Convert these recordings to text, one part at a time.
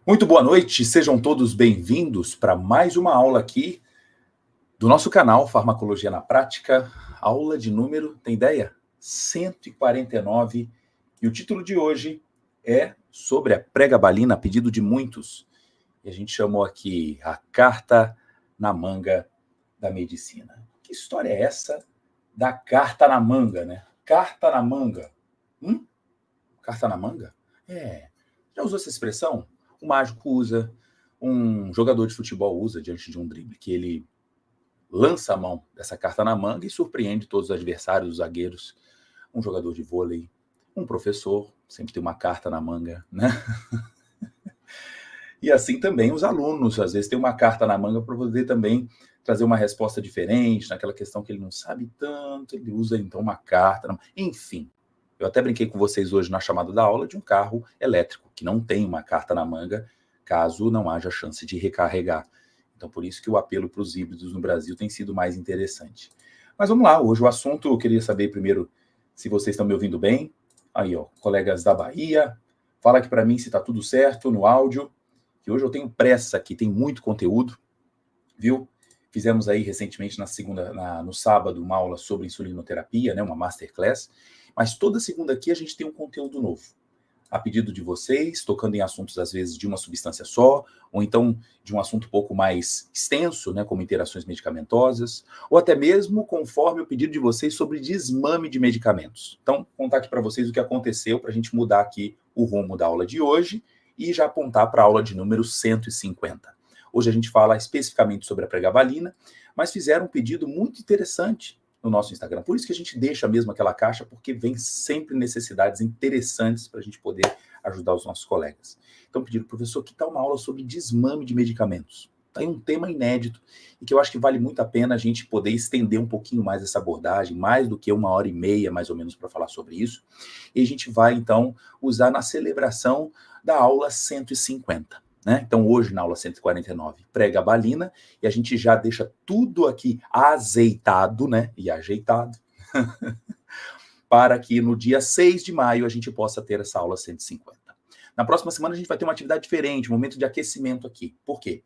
Muito boa noite, sejam todos bem-vindos para mais uma aula aqui do nosso canal Farmacologia na Prática, aula de número, tem ideia? 149, e o título de hoje é sobre a pregabalina, a pedido de muitos, e a gente chamou aqui a carta na manga da medicina. Que história é essa da carta na manga, né? Carta na manga. Carta na manga? Já usou essa expressão? O mágico usa, um jogador de futebol usa diante de um drible, que ele lança a mão dessa carta na manga e surpreende todos os adversários, os zagueiros, um jogador de vôlei, um professor, sempre tem uma carta na manga, né? E assim também os alunos, às vezes tem uma carta na manga para poder também trazer uma resposta diferente, naquela questão que ele não sabe tanto, ele usa então uma carta, enfim. Eu até brinquei com vocês hoje na chamada da aula de um carro elétrico, que não tem uma carta na manga, caso não haja chance de recarregar. Então, por isso que o apelo para os híbridos no Brasil tem sido mais interessante. Mas vamos lá, hoje o assunto, eu queria saber primeiro se vocês estão me ouvindo bem. Aí, ó, colegas da Bahia, fala aqui para mim se está tudo certo no áudio, que hoje eu tenho pressa aqui, tem muito conteúdo, viu? Fizemos aí recentemente no sábado uma aula sobre insulinoterapia, né, uma masterclass, mas toda segunda aqui a gente tem um conteúdo novo, a pedido de vocês, tocando em assuntos às vezes de uma substância só, ou então de um assunto um pouco mais extenso, né, como interações medicamentosas, ou até mesmo conforme o pedido de vocês sobre desmame de medicamentos. Então, vou contar aqui para vocês o que aconteceu para a gente mudar aqui o rumo da aula de hoje e já apontar para a aula de número 150. Hoje a gente fala especificamente sobre a pregabalina, mas fizeram um pedido muito interessante no nosso Instagram. Por isso que a gente deixa mesmo aquela caixa, porque vem sempre necessidades interessantes para a gente poder ajudar os nossos colegas. Então pediram, professor, que tal uma aula sobre desmame de medicamentos? Está aí um tema inédito e que eu acho que vale muito a pena a gente poder estender um pouquinho mais essa abordagem, mais do que 1h30, mais ou menos, para falar sobre isso. E a gente vai, então, usar na celebração da aula 150. Né? Então, hoje, na aula 149, pregabalina, e a gente já deixa tudo aqui azeitado, né? E ajeitado, para que no dia 6 de maio a gente possa ter essa aula 150. Na próxima semana a gente vai ter uma atividade diferente, um momento de aquecimento aqui. Por quê?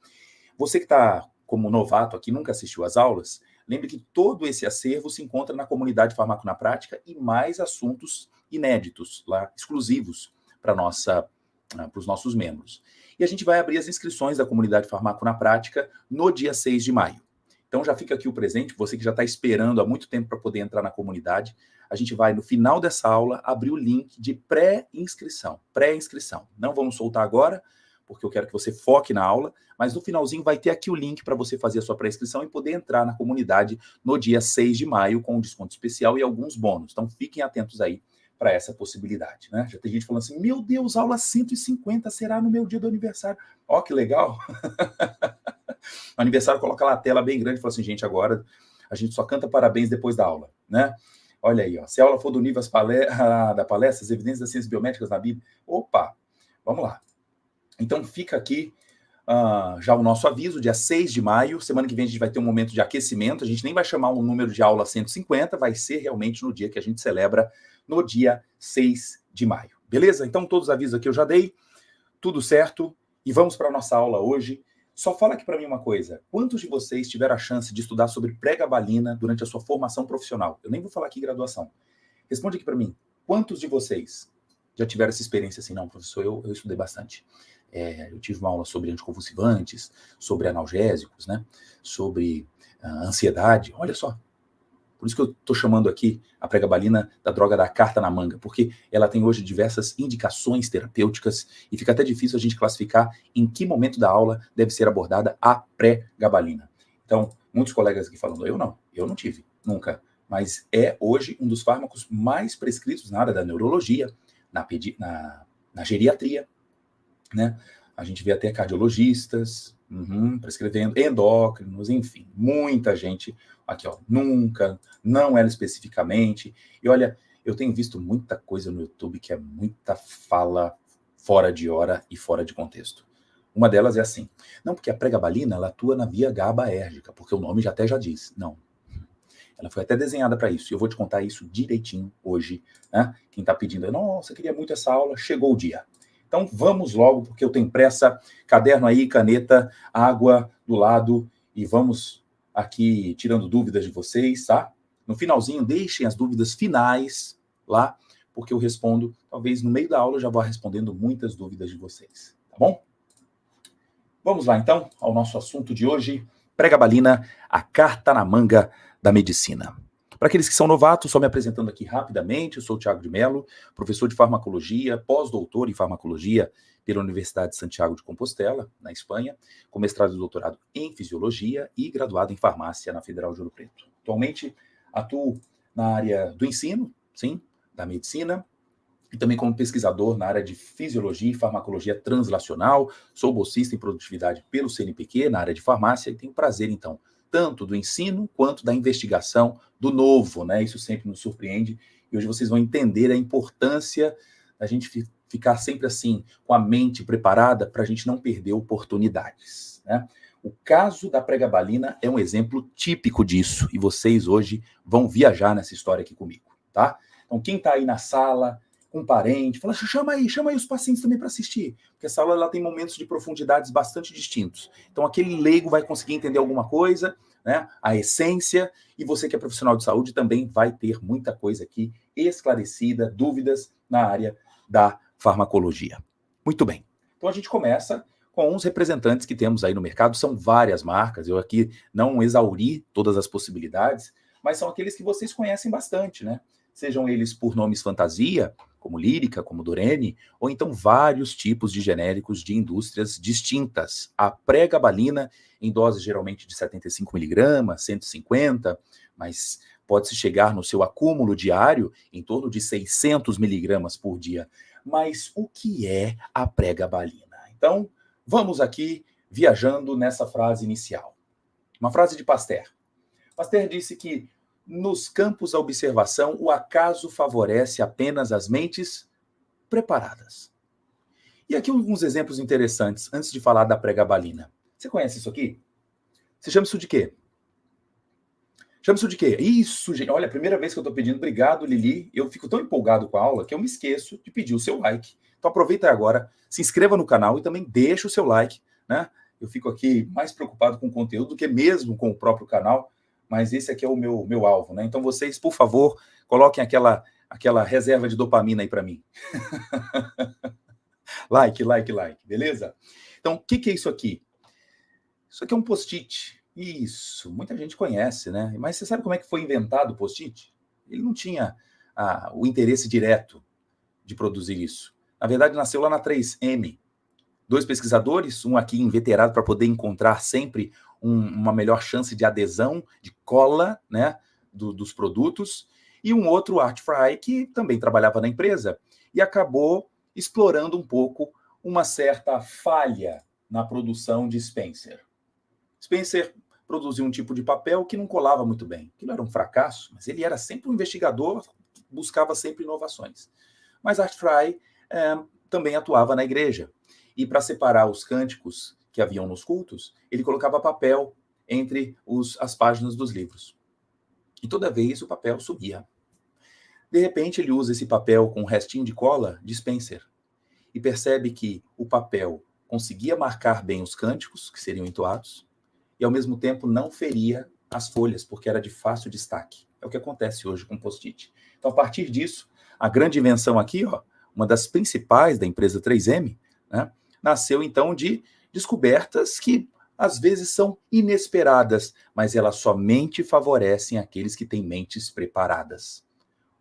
Você que está como novato aqui, nunca assistiu às aulas, lembre que todo esse acervo se encontra na comunidade Farmaco na Prática e mais assuntos inéditos, lá, exclusivos para os nossos membros. E a gente vai abrir as inscrições da comunidade Farmaco na Prática no dia 6 de maio. Então já fica aqui o presente, você que já está esperando há muito tempo para poder entrar na comunidade, a gente vai, no final dessa aula, abrir o link de pré-inscrição. Pré-inscrição. Não vamos soltar agora, porque eu quero que você foque na aula, mas no finalzinho vai ter aqui o link para você fazer a sua pré-inscrição e poder entrar na comunidade no dia 6 de maio com um desconto especial e alguns bônus. Então fiquem atentos aí para essa possibilidade, né? Já tem gente falando assim, meu Deus, aula 150 será no meu dia do aniversário. Ó, que legal! No aniversário coloca lá a tela bem grande e fala assim, gente, agora a gente só canta parabéns depois da aula, né? Olha aí, ó, se a aula for do nível da palestra, as evidências das ciências biomédicas na Bíblia, opa, vamos lá. Então fica aqui já o nosso aviso, dia 6 de maio, semana que vem a gente vai ter um momento de aquecimento, a gente nem vai chamar um número de aula 150, vai ser realmente no dia que a gente celebra, no dia 6 de maio. Beleza? Então todos os avisos aqui eu já dei, tudo certo, e vamos para a nossa aula hoje. Só fala aqui para mim uma coisa, quantos de vocês tiveram a chance de estudar sobre pregabalina durante a sua formação profissional? Eu nem vou falar aqui graduação. Responde aqui para mim, quantos de vocês já tiveram essa experiência assim? Não, professor, eu estudei bastante. Eu tive uma aula sobre anticonvulsivantes, sobre analgésicos, né? Sobre ansiedade. Olha só. Por isso que eu estou chamando aqui a pregabalina da droga da carta na manga, porque ela tem hoje diversas indicações terapêuticas e fica até difícil a gente classificar em que momento da aula deve ser abordada a pregabalina. Então, muitos colegas aqui falando, eu não tive, nunca. Mas é hoje um dos fármacos mais prescritos na área da neurologia, na geriatria, né? A gente vê até cardiologistas prescrevendo, endócrinos, enfim, muita gente aqui, ó, nunca, não ela especificamente. E olha, eu tenho visto muita coisa no YouTube que é muita fala fora de hora e fora de contexto. Uma delas é assim, não, porque a pregabalina, ela atua na via GABAérgica, porque o nome até já diz. Não. Ela foi até desenhada para isso. E eu vou te contar isso direitinho hoje, né? Quem está pedindo, nossa, eu queria muito essa aula, chegou o dia. Então vamos logo, porque eu tenho pressa. Caderno aí, caneta, água do lado, e vamos aqui tirando dúvidas de vocês, tá? No finalzinho, deixem as dúvidas finais lá, porque eu respondo, talvez no meio da aula eu já vou respondendo muitas dúvidas de vocês, tá bom? Vamos lá, então, ao nosso assunto de hoje, pregabalina, a carta na manga da medicina. Para aqueles que são novatos, só me apresentando aqui rapidamente, eu sou o Thiago de Mello, professor de farmacologia, pós-doutor em farmacologia pela Universidade de Santiago de Compostela, na Espanha, com mestrado e doutorado em fisiologia e graduado em farmácia na Federal de Ouro Preto. Atualmente, atuo na área do ensino, sim, da medicina, e também como pesquisador na área de fisiologia e farmacologia translacional. Sou bolsista em produtividade pelo CNPq na área de farmácia e tenho prazer, então, tanto do ensino quanto da investigação do novo, né? Isso sempre nos surpreende e hoje vocês vão entender a importância da gente ficar sempre assim, com a mente preparada para a gente não perder oportunidades, né? O caso da pregabalina é um exemplo típico disso e vocês hoje vão viajar nessa história aqui comigo, tá? Então, quem está aí na sala, um parente, fala, chama aí os pacientes também para assistir, porque essa aula ela tem momentos de profundidades bastante distintos. Então, aquele leigo vai conseguir entender alguma coisa, né, a essência, e você que é profissional de saúde também vai ter muita coisa aqui esclarecida, dúvidas na área da farmacologia. Muito bem. Então, a gente começa com uns representantes que temos aí no mercado, são várias marcas, eu aqui não exauri todas as possibilidades, mas são aqueles que vocês conhecem bastante, né? Sejam eles por nomes fantasia, como Lírica, como Dorene, ou então vários tipos de genéricos de indústrias distintas. A pregabalina, em doses geralmente de 75 miligramas, 150, mas pode-se chegar no seu acúmulo diário em torno de 600 miligramas por dia. Mas o que é a pregabalina? Então, vamos aqui viajando nessa frase inicial. Uma frase de Pasteur. Pasteur disse que nos campos da observação, o acaso favorece apenas as mentes preparadas. E aqui alguns exemplos interessantes, antes de falar da pregabalina. Você conhece isso aqui? Você chama isso de quê? Chama isso de quê? Isso, gente. Olha, a primeira vez que eu estou pedindo, obrigado, Lili. Eu fico tão empolgado com a aula que eu me esqueço de pedir o seu like. Então aproveita agora, se inscreva no canal e também deixa o seu like, né? Eu fico aqui mais preocupado com o conteúdo do que mesmo com o próprio canal, mas esse aqui é o meu alvo, né? Então vocês, por favor, coloquem aquela reserva de dopamina aí para mim. like, beleza? Então, o que é isso aqui? Isso aqui é um post-it. Isso, muita gente conhece, né? Mas você sabe como é que foi inventado o post-it? Ele não tinha o interesse direto de produzir isso. Na verdade, nasceu lá na 3M. Dois pesquisadores, um aqui inveterado para poder encontrar sempre uma melhor chance de adesão, de cola, né, dos produtos, e um outro, Art Fry, que também trabalhava na empresa e acabou explorando um pouco uma certa falha na produção de Spencer. Spencer produziu um tipo de papel que não colava muito bem. Aquilo era um fracasso, mas ele era sempre um investigador, buscava sempre inovações. Mas Art Fry também atuava na igreja. E para separar os cânticos que haviam nos cultos, ele colocava papel entre as páginas dos livros. E toda vez o papel sumia. De repente, ele usa esse papel com um restinho de cola de Spencer e percebe que o papel conseguia marcar bem os cânticos que seriam entoados e, ao mesmo tempo, não feria as folhas, porque era de fácil destaque. É o que acontece hoje com o post-it. Então, a partir disso, a grande invenção aqui, uma das principais da empresa 3M, né, nasceu, então, de descobertas que, às vezes, são inesperadas, mas elas somente favorecem aqueles que têm mentes preparadas.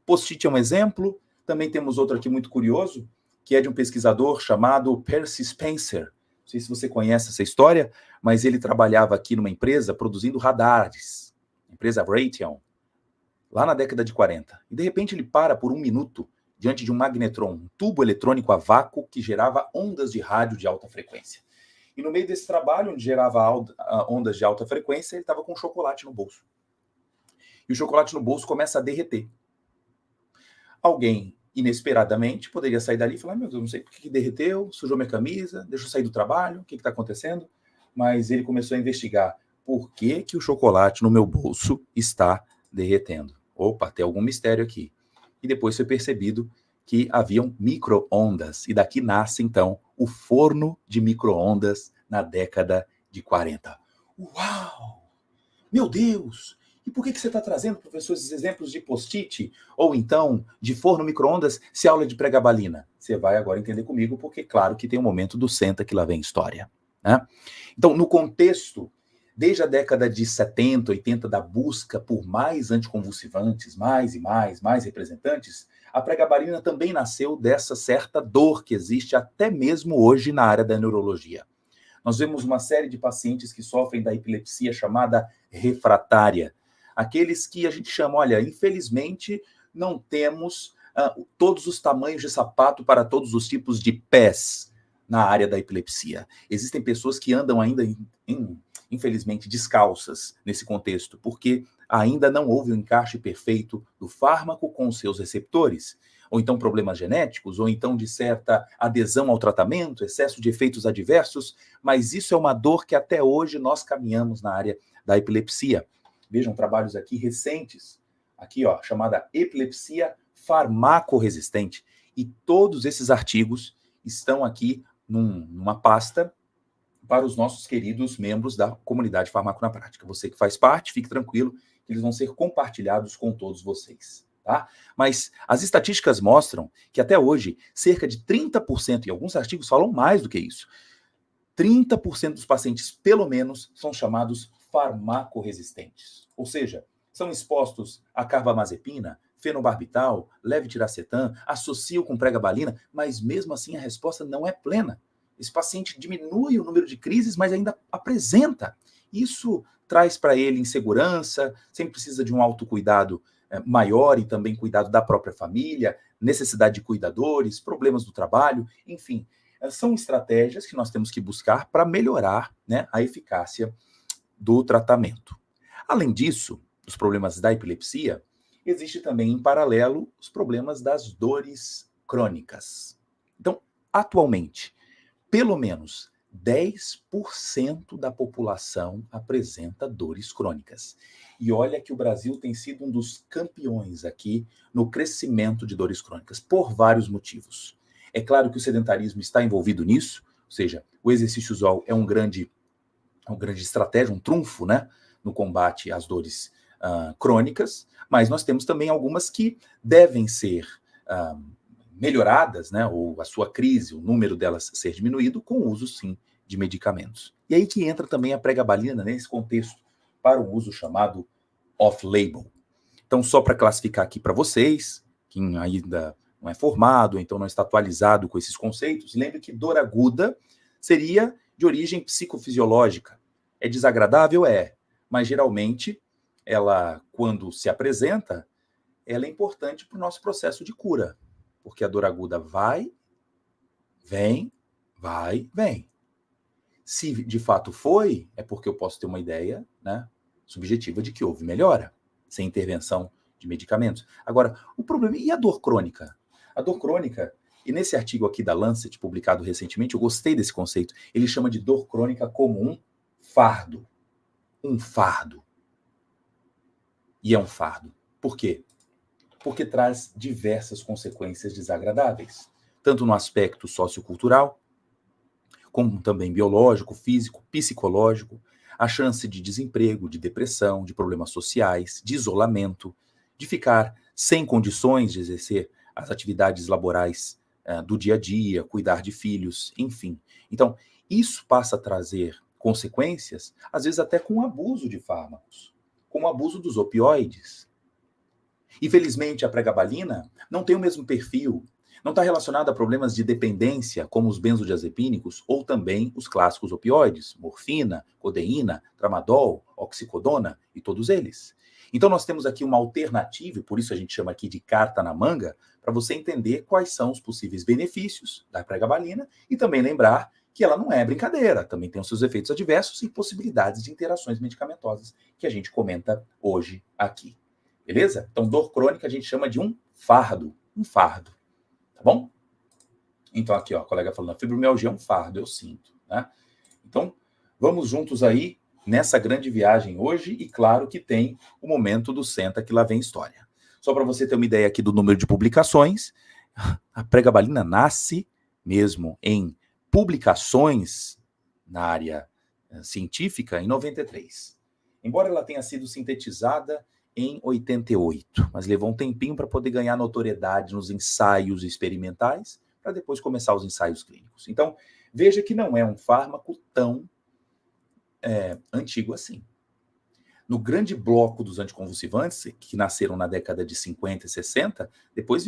Post-it é um exemplo. Também temos outro aqui muito curioso, que é de um pesquisador chamado Percy Spencer. Não sei se você conhece essa história, mas ele trabalhava aqui numa empresa produzindo radares, a empresa Raytheon, lá na década de 40. E, de repente, ele para por um minuto diante de um magnetron, um tubo eletrônico a vácuo que gerava ondas de rádio de alta frequência. E no meio desse trabalho, onde gerava ondas de alta frequência, ele estava com um chocolate no bolso. E o chocolate no bolso começa a derreter. Alguém, inesperadamente, poderia sair dali e falar, meu Deus, não sei por que derreteu, sujou minha camisa, deixa eu sair do trabalho, o que está acontecendo? Mas ele começou a investigar por que o chocolate no meu bolso está derretendo. Opa, tem algum mistério aqui. E depois foi percebido que haviam micro-ondas. E daqui nasce, então, o forno de micro-ondas na década de 40. Uau! Meu Deus! E por que você está trazendo, professor, esses exemplos de post-it ou então de forno micro-ondas se aula de pregabalina? Você vai agora entender comigo, porque claro que tem um momento do senta que lá vem história. Né? Então, no contexto, desde a década de 70, 80, da busca por mais anticonvulsivantes, mais e mais representantes, a pregabalina também nasceu dessa certa dor que existe até mesmo hoje na área da neurologia. Nós vemos uma série de pacientes que sofrem da epilepsia chamada refratária. Aqueles que a gente chama, olha, infelizmente não temos todos os tamanhos de sapato para todos os tipos de pés na área da epilepsia. Existem pessoas que andam ainda, infelizmente, descalças nesse contexto, porque ainda não houve um encaixe perfeito do fármaco com os seus receptores, ou então problemas genéticos, ou então de certa adesão ao tratamento, excesso de efeitos adversos, mas isso é uma dor que até hoje nós caminhamos na área da epilepsia. Vejam trabalhos aqui recentes, aqui ó, chamada epilepsia farmacorresistente, e todos esses artigos estão aqui numa pasta para os nossos queridos membros da comunidade Farmaco na Prática. Você que faz parte, fique tranquilo, que eles vão ser compartilhados com todos vocês. Tá? Mas as estatísticas mostram que até hoje, cerca de 30%, e alguns artigos falam mais do que isso, 30% dos pacientes, pelo menos, são chamados farmacorresistentes. Ou seja, são expostos a carbamazepina, fenobarbital, levetiracetam, associam com pregabalina, mas mesmo assim a resposta não é plena. Esse paciente diminui o número de crises, mas ainda apresenta. Isso traz para ele insegurança, sempre precisa de um autocuidado maior e também cuidado da própria família, necessidade de cuidadores, problemas do trabalho, enfim. São estratégias que nós temos que buscar para melhorar, né, a eficácia do tratamento. Além disso, os problemas da epilepsia, existe também em paralelo os problemas das dores crônicas. Então, atualmente, pelo menos 10% da população apresenta dores crônicas. E olha que o Brasil tem sido um dos campeões aqui no crescimento de dores crônicas, por vários motivos. É claro que o sedentarismo está envolvido nisso, ou seja, o exercício usual é uma grande estratégia, um trunfo, né, no combate às dores crônicas, mas nós temos também algumas que devem ser melhoradas, né, ou a sua crise, o número delas ser diminuído com o uso, sim, de medicamentos. E aí que entra também a pregabalina nesse contexto, para o uso chamado off-label. Então, só para classificar aqui para vocês, quem ainda não é formado, então não está atualizado com esses conceitos, lembre que dor aguda seria de origem psicofisiológica. É desagradável? É, mas geralmente ela, quando se apresenta, ela é importante para o nosso processo de cura, porque a dor aguda vai, vem. Se de fato foi, é porque eu posso ter uma ideia, né, subjetiva de que houve melhora, sem intervenção de medicamentos. Agora, o problema, e a dor crônica? A dor crônica, e nesse artigo aqui da Lancet, publicado recentemente, eu gostei desse conceito, ele chama de dor crônica como um fardo. Um fardo. E é um fardo. Por quê? Porque traz diversas consequências desagradáveis, tanto no aspecto sociocultural, como também biológico, físico, psicológico, a chance de desemprego, de depressão, de problemas sociais, de isolamento, de ficar sem condições de exercer as atividades laborais do dia a dia, cuidar de filhos, enfim. Então, isso passa a trazer consequências, às vezes até com o abuso de fármacos, com o abuso dos opioides. Infelizmente, a pregabalina não tem o mesmo perfil, não está relacionada a problemas de dependência, como os benzodiazepínicos ou também os clássicos opioides, morfina, codeína, tramadol, oxicodona e todos eles. Então nós temos aqui uma alternativa, e por isso a gente chama aqui de carta na manga, para você entender quais são os possíveis benefícios da pregabalina e também lembrar que ela não é brincadeira, também tem os seus efeitos adversos e possibilidades de interações medicamentosas que a gente comenta hoje aqui. Beleza? Então dor crônica a gente chama de um fardo. Tá bom? Então aqui, ó, a colega falando, a fibromialgia é um fardo, eu sinto, né? Então, vamos juntos aí nessa grande viagem hoje e claro que tem o momento do Senta que lá vem história. Só para você ter uma ideia aqui do número de publicações, A pregabalina nasce mesmo em publicações na área científica em 93. Embora ela tenha sido sintetizada em 88, mas levou um tempinho para poder ganhar notoriedade nos ensaios experimentais, para depois começar os ensaios clínicos. Então, veja que não é um fármaco tão antigo assim. No grande bloco dos anticonvulsivantes, que nasceram na década de 50 e 60, depois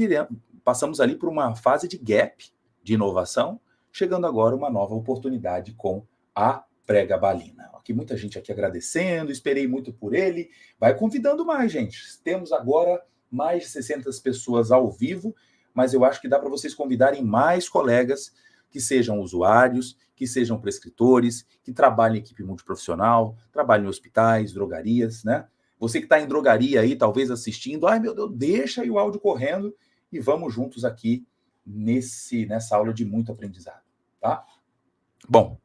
passamos ali por uma fase de gap de inovação, chegando agora uma nova oportunidade com a pregabalina. Aqui muita gente aqui agradecendo, esperei muito por ele. Vai convidando mais, gente. Temos agora mais de 60 pessoas ao vivo, mas eu acho que dá para vocês convidarem mais colegas que sejam usuários, que sejam prescritores, que trabalhem em equipe multiprofissional, trabalhem em hospitais, drogarias, né? Você que está em drogaria aí, talvez assistindo, ai meu Deus, deixa aí o áudio correndo e vamos juntos aqui nessa aula de muito aprendizado, tá? Bom,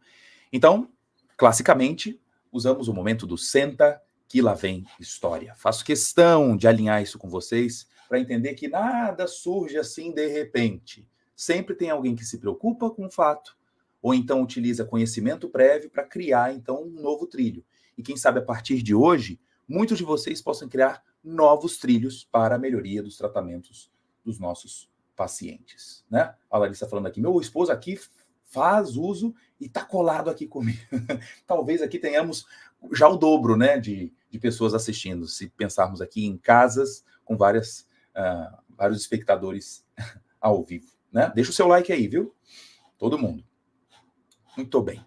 então, classicamente, usamos o momento do senta que lá vem história. Faço questão de alinhar isso com vocês para entender que nada surge assim de repente. Sempre tem alguém que se preocupa com o fato, ou então utiliza conhecimento prévio para criar, então, um novo trilho. E quem sabe, a partir de hoje, muitos de vocês possam criar novos trilhos para a melhoria dos tratamentos dos nossos pacientes, né? A Larissa falando aqui, meu esposo aqui faz uso e está colado aqui comigo. Talvez aqui tenhamos já o dobro, né, de pessoas assistindo, se pensarmos aqui em casas com vários espectadores ao vivo, né? Deixa o seu like aí, viu? Todo mundo. Muito bem.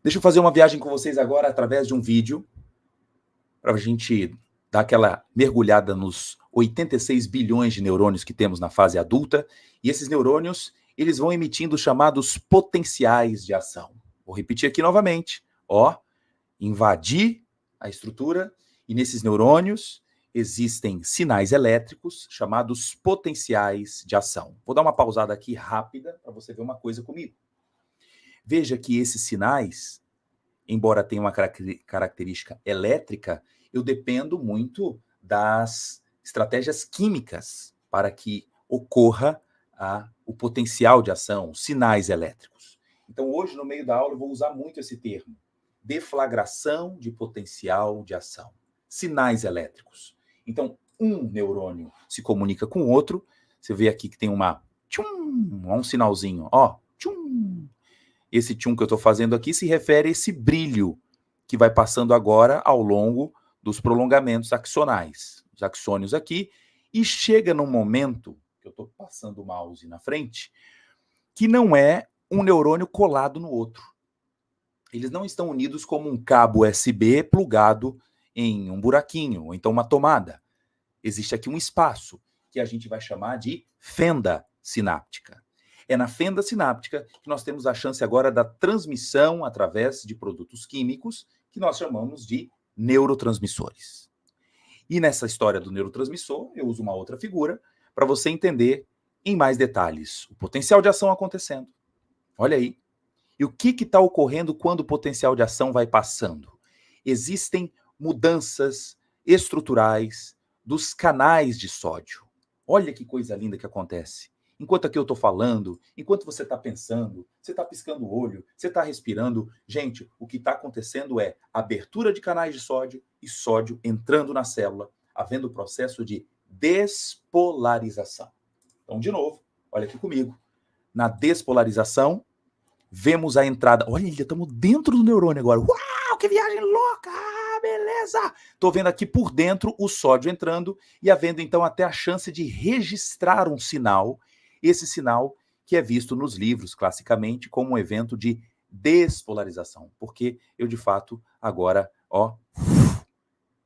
Deixa eu fazer uma viagem com vocês agora através de um vídeo para a gente dar aquela mergulhada nos 86 bilhões de neurônios que temos na fase adulta. E esses neurônios, eles vão emitindo os chamados potenciais de ação. Vou repetir aqui novamente. Invadir a estrutura e nesses neurônios existem sinais elétricos chamados potenciais de ação. Vou dar uma pausada aqui rápida para você ver uma coisa comigo. Veja que esses sinais, embora tenham uma característica elétrica, eu dependo muito das estratégias químicas para que ocorra o potencial de ação, sinais elétricos. Então, hoje, no meio da aula, eu vou usar muito esse termo. Deflagração de potencial de ação. Sinais elétricos. Então, um neurônio se comunica com o outro. Você vê aqui que tem um sinalzinho. Tchum. Esse tchum que eu estou fazendo aqui se refere a esse brilho que vai passando agora ao longo dos prolongamentos axonais. Os axônios aqui. E chega num momento, que eu estou passando o mouse na frente, que não é um neurônio colado no outro. Eles não estão unidos como um cabo USB plugado em um buraquinho, ou então uma tomada. Existe aqui um espaço, que a gente vai chamar de fenda sináptica. É na fenda sináptica que nós temos a chance agora da transmissão através de produtos químicos, que nós chamamos de neurotransmissores. E nessa história do neurotransmissor, eu uso uma outra figura para você entender em mais detalhes o potencial de ação acontecendo. Olha aí. E o que está ocorrendo quando o potencial de ação vai passando? Existem mudanças estruturais dos canais de sódio. Olha que coisa linda que acontece. Enquanto aqui eu estou falando, enquanto você está pensando, você está piscando o olho, você está respirando, gente, o que está acontecendo é abertura de canais de sódio e sódio entrando na célula, havendo o processo de despolarização. Então, de novo, olha aqui comigo. Na despolarização, vemos a entrada. Olha, estamos dentro do neurônio agora. Uau, que viagem louca! Beleza! Estou vendo aqui por dentro o sódio entrando e havendo então até a chance de registrar um sinal, esse sinal que é visto nos livros classicamente como um evento de despolarização, porque eu de fato agora,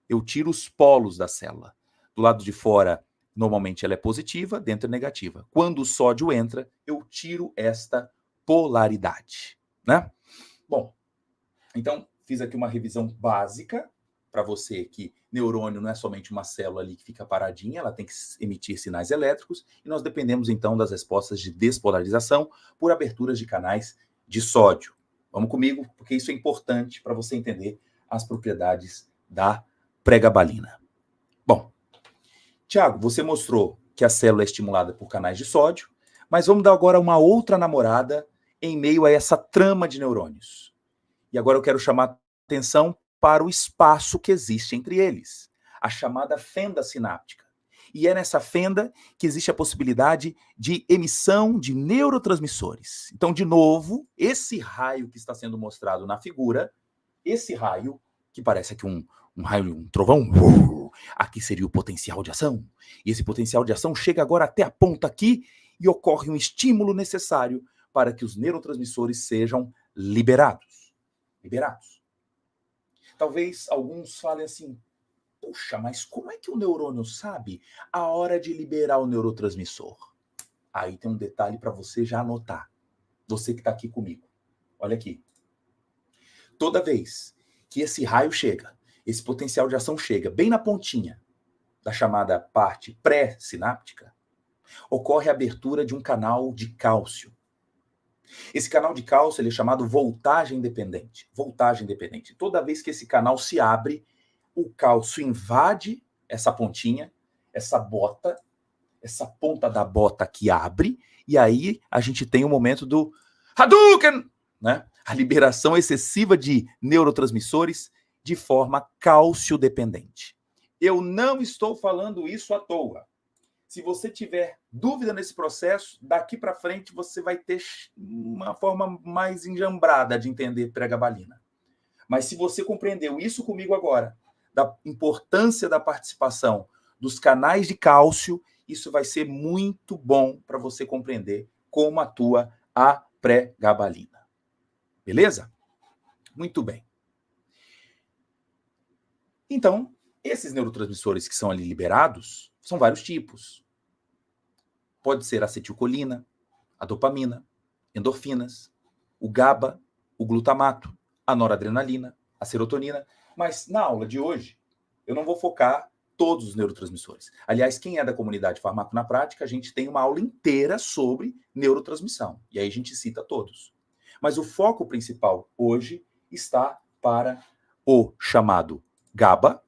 eu tiro os polos da célula. Do lado de fora, normalmente ela é positiva, dentro é negativa. Quando o sódio entra, eu tiro esta polaridade, né? Bom, então fiz aqui uma revisão básica para você que neurônio não é somente uma célula ali que fica paradinha, ela tem que emitir sinais elétricos e nós dependemos então das respostas de despolarização por aberturas de canais de sódio. Vamos comigo, porque isso é importante para você entender as propriedades da pregabalina. Bom, Tiago, você mostrou que a célula é estimulada por canais de sódio, mas vamos dar agora uma outra namorada em meio a essa trama de neurônios. E agora eu quero chamar a atenção para o espaço que existe entre eles, a chamada fenda sináptica. E é nessa fenda que existe a possibilidade de emissão de neurotransmissores. Então, de novo, esse raio que está sendo mostrado na figura, esse raio, que parece aqui um raio, um trovão, aqui seria o potencial de ação. E esse potencial de ação chega agora até a ponta aqui e ocorre um estímulo necessário para que os neurotransmissores sejam liberados. Talvez alguns falem assim, puxa, mas como é que o neurônio sabe a hora de liberar o neurotransmissor? Aí tem um detalhe para você já anotar. Você que está aqui comigo. Olha aqui. Toda vez que esse raio chega, esse potencial de ação chega bem na pontinha da chamada parte pré-sináptica, ocorre a abertura de um canal de cálcio. Esse canal de cálcio ele é chamado voltagem dependente. Voltagem dependente. Toda vez que esse canal se abre, o cálcio invade essa pontinha, essa bota, essa ponta da bota que abre, e aí a gente tem o momento do Hadouken, né? A liberação excessiva de neurotransmissores de forma cálcio-dependente. Eu não estou falando isso à toa. Se você tiver dúvida nesse processo, daqui para frente você vai ter uma forma mais enjambrada de entender pregabalina. Mas se você compreendeu isso comigo agora, da importância da participação dos canais de cálcio, isso vai ser muito bom para você compreender como atua a pregabalina. Beleza? Muito bem. Então, esses neurotransmissores que são ali liberados são vários tipos. Pode ser a acetilcolina, a dopamina, endorfinas, o GABA, o glutamato, a noradrenalina, a serotonina. Mas na aula de hoje, eu não vou focar todos os neurotransmissores. Aliás, quem é da comunidade Farmaco na Prática, a gente tem uma aula inteira sobre neurotransmissão. E aí a gente cita todos. Mas o foco principal hoje está para o chamado GABA,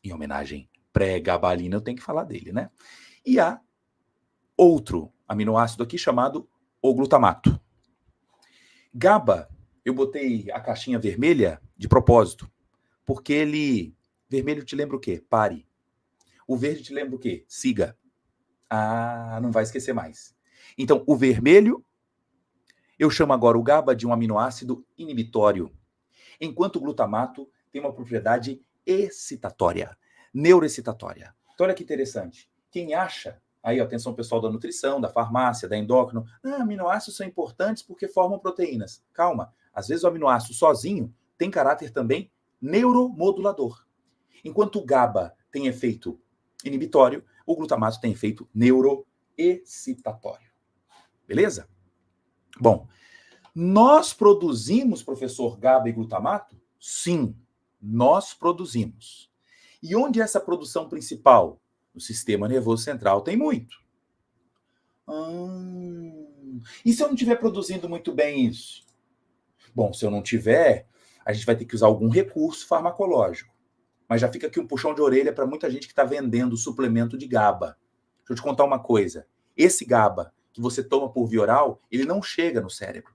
em homenagem pré-gabalina, eu tenho que falar dele, né? E há outro aminoácido aqui chamado o glutamato. GABA, eu botei a caixinha vermelha de propósito, porque ele... Vermelho te lembra o quê? Pare. O verde te lembra o quê? Siga. Ah, não vai esquecer mais. Então, o vermelho, eu chamo agora o GABA de um aminoácido inibitório, enquanto o glutamato tem uma propriedade excitatória, neuroexcitatória. Então, olha que interessante. Quem acha, aí, atenção pessoal da nutrição, da farmácia, da endócrino, aminoácidos são importantes porque formam proteínas. Calma, às vezes o aminoácido sozinho tem caráter também neuromodulador. Enquanto o GABA tem efeito inibitório, o glutamato tem efeito neuroexcitatório. Beleza? Bom, nós produzimos, professor, GABA e glutamato? Sim, nós produzimos. E onde é essa produção principal? No sistema nervoso central tem muito. E se eu não estiver produzindo muito bem isso? Bom, se eu não tiver, a gente vai ter que usar algum recurso farmacológico. Mas já fica aqui um puxão de orelha para muita gente que está vendendo suplemento de GABA. Deixa eu te contar uma coisa. Esse GABA que você toma por via oral, ele não chega no cérebro.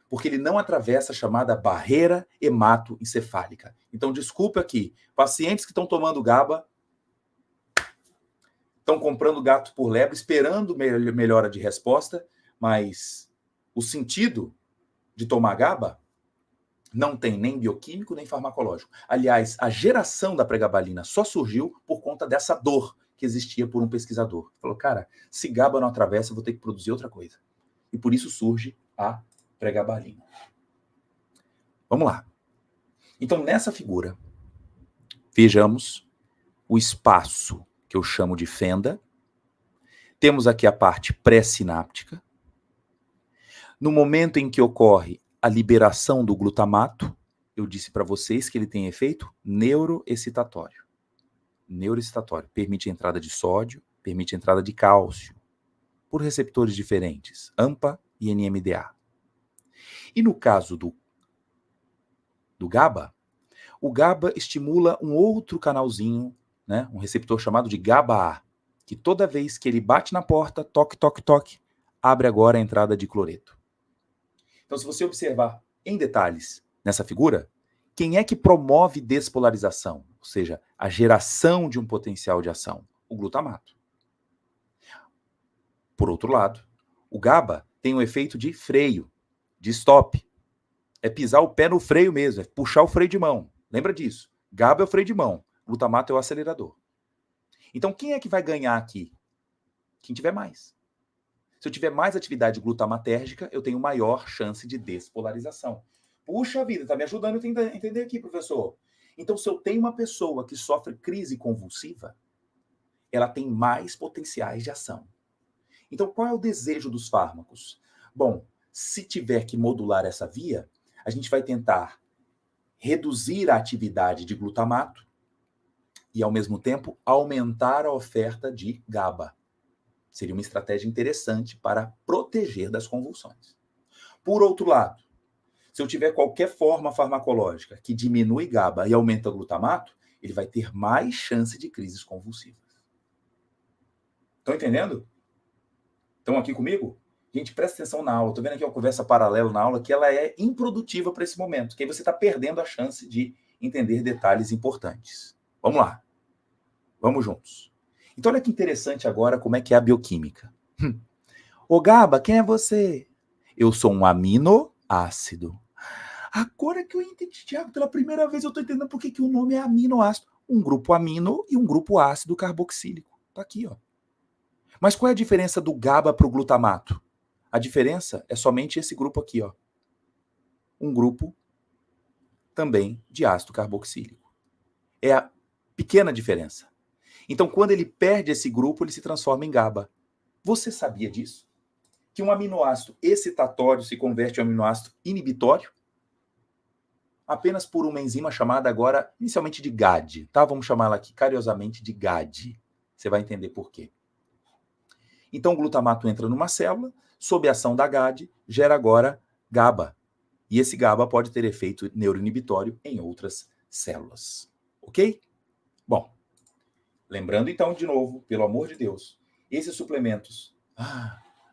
Porque ele não atravessa a chamada barreira hematoencefálica. Então, desculpa aqui, pacientes que estão tomando GABA, estão comprando gato por lebre, esperando melhora de resposta, mas o sentido de tomar GABA não tem nem bioquímico, nem farmacológico. Aliás, a geração da pregabalina só surgiu por conta dessa dor que existia por um pesquisador. Falou, cara, se GABA não atravessa, eu vou ter que produzir outra coisa. E por isso surge a pregabalina. Vamos lá. Então, nessa figura, vejamos o espaço que eu chamo de fenda. Temos aqui a parte pré-sináptica. No momento em que ocorre a liberação do glutamato, eu disse para vocês que ele tem efeito neuroexcitatório. Neuroexcitatório. Permite a entrada de sódio, permite a entrada de cálcio, por receptores diferentes, AMPA e NMDA. E no caso do GABA, o GABA estimula um outro canalzinho, né, um receptor chamado de GABA-A. que toda vez que ele bate na porta, toque, toque, toque, abre agora a entrada de cloreto. Então, se você observar em detalhes nessa figura, quem é que promove despolarização? Ou seja, a geração de um potencial de ação? O glutamato. Por outro lado, o GABA tem um efeito de freio, de stop. É pisar o pé no freio mesmo, é puxar o freio de mão. Lembra disso? GABA é o freio de mão, glutamato é o acelerador. Então, quem é que vai ganhar aqui? Quem tiver mais. Se eu tiver mais atividade glutamatérgica, eu tenho maior chance de despolarização. Puxa vida, tá me ajudando a entender aqui, professor. Então, se eu tenho uma pessoa que sofre crise convulsiva, ela tem mais potenciais de ação. Então, qual é o desejo dos fármacos? Bom, se tiver que modular essa via, a gente vai tentar reduzir a atividade de glutamato e, ao mesmo tempo, aumentar a oferta de GABA. Seria uma estratégia interessante para proteger das convulsões. Por outro lado, se eu tiver qualquer forma farmacológica que diminui GABA e aumenta glutamato, ele vai ter mais chance de crises convulsivas. Estão entendendo? Estão aqui comigo? Gente, presta atenção na aula. Estou vendo aqui uma conversa paralela na aula que ela é improdutiva para esse momento, que aí você está perdendo a chance de entender detalhes importantes. Vamos lá. Vamos juntos. Então, olha que interessante agora como é que é a bioquímica. Ô, GABA, quem é você? Eu sou um aminoácido. Agora que eu entendi, Thiago, pela primeira vez eu estou entendendo por que o nome é aminoácido. Um grupo amino e um grupo ácido carboxílico. Está aqui, ó. Mas qual é a diferença do GABA para o glutamato? A diferença é somente esse grupo aqui, ó. Um grupo também de ácido carboxílico. É a pequena diferença. Então, quando ele perde esse grupo, ele se transforma em GABA. Você sabia disso? Que um aminoácido excitatório se converte em um aminoácido inibitório? Apenas por uma enzima chamada agora, inicialmente de GAD, tá? Vamos chamá-la aqui carinhosamente de GAD. Você vai entender por quê. Então, o glutamato entra numa célula, sob a ação da GAD, gera agora GABA. E esse GABA pode ter efeito neuroinibitório em outras células. Ok? Bom, lembrando então, de novo, pelo amor de Deus, esses suplementos,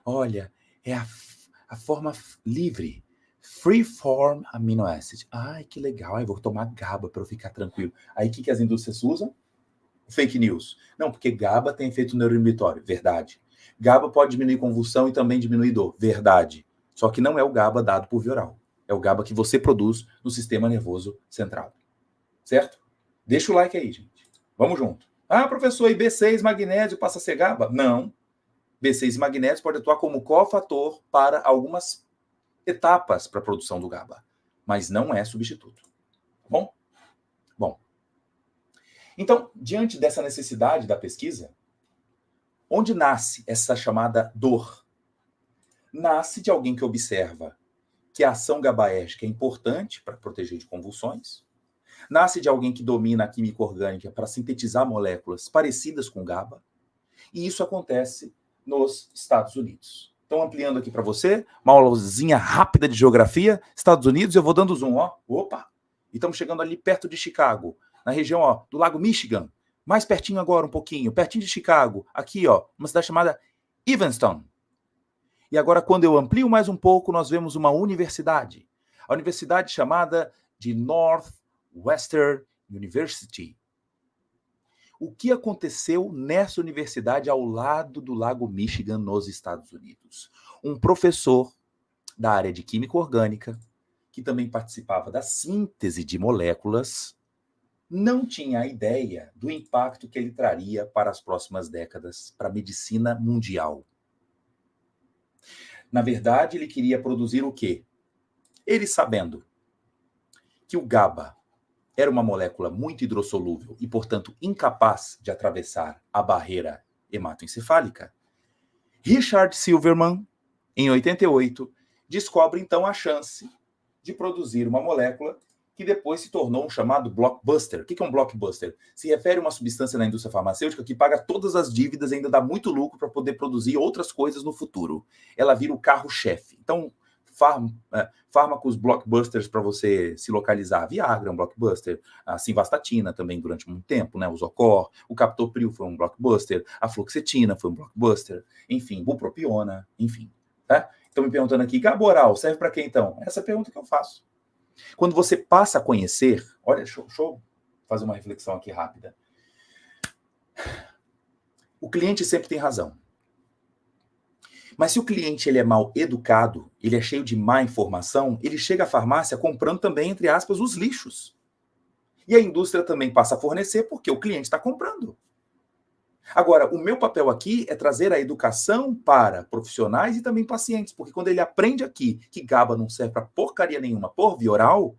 olha, é a forma livre, free form amino acid. Ai, que legal, eu vou tomar GABA para eu ficar tranquilo. Aí o que as indústrias usam? Fake news. Não, porque GABA tem efeito neuroinibitório. Verdade. GABA pode diminuir convulsão e também diminuir dor. Verdade. Só que não é o GABA dado por via oral. É o GABA que você produz no sistema nervoso central. Certo? Deixa o like aí, gente. Vamos junto. Professor, e B6, magnésio passa a ser GABA? Não. B6 e magnésio pode atuar como cofator para algumas etapas para a produção do GABA, mas não é substituto. Tá bom? Bom. Então, diante dessa necessidade da pesquisa, onde nasce essa chamada dor? Nasce de alguém que observa que a ação GABAérgica é importante para proteger de convulsões, nasce de alguém que domina a química orgânica para sintetizar moléculas parecidas com GABA, e isso acontece nos Estados Unidos. Então, ampliando aqui para você, uma aulazinha rápida de geografia, Estados Unidos, eu vou dando zoom, ó. Opa! E estamos chegando ali perto de Chicago, na região, ó, do Lago Michigan, mais pertinho agora um pouquinho, pertinho de Chicago, aqui, ó, uma cidade chamada Evanston. E agora, quando eu amplio mais um pouco, nós vemos uma universidade. A universidade chamada de Northwestern University. O que aconteceu nessa universidade ao lado do Lago Michigan, nos Estados Unidos? Um professor da área de química orgânica, que também participava da síntese de moléculas, não tinha a ideia do impacto que ele traria para as próximas décadas para a medicina mundial. Na verdade, ele queria produzir o quê? Ele sabendo que o GABA era uma molécula muito hidrossolúvel e, portanto, incapaz de atravessar a barreira hematoencefálica, Richard Silverman, em 88, descobre então a chance de produzir uma molécula que depois se tornou um chamado blockbuster. O que é um blockbuster? Se refere a uma substância na indústria farmacêutica que paga todas as dívidas e ainda dá muito lucro para poder produzir outras coisas no futuro. Ela vira o carro-chefe. Então, fármacos blockbusters para você se localizar. Viagra é um blockbuster, a simvastatina também durante muito tempo, né? O Zocor, o captopril foi um blockbuster, a fluoxetina foi um blockbuster, enfim, bupropiona, enfim. Tá? Estão me perguntando aqui, Gaboral, serve para quê então? Essa é a pergunta que eu faço. Quando você passa a conhecer, olha, deixa eu fazer uma reflexão aqui rápida. O cliente sempre tem razão. Mas se o cliente ele é mal educado, ele é cheio de má informação, ele chega à farmácia comprando também, entre aspas, os lixos. E a indústria também passa a fornecer porque o cliente está comprando. Agora, o meu papel aqui é trazer a educação para profissionais e também pacientes, porque quando ele aprende aqui que GABA não serve para porcaria nenhuma por via oral,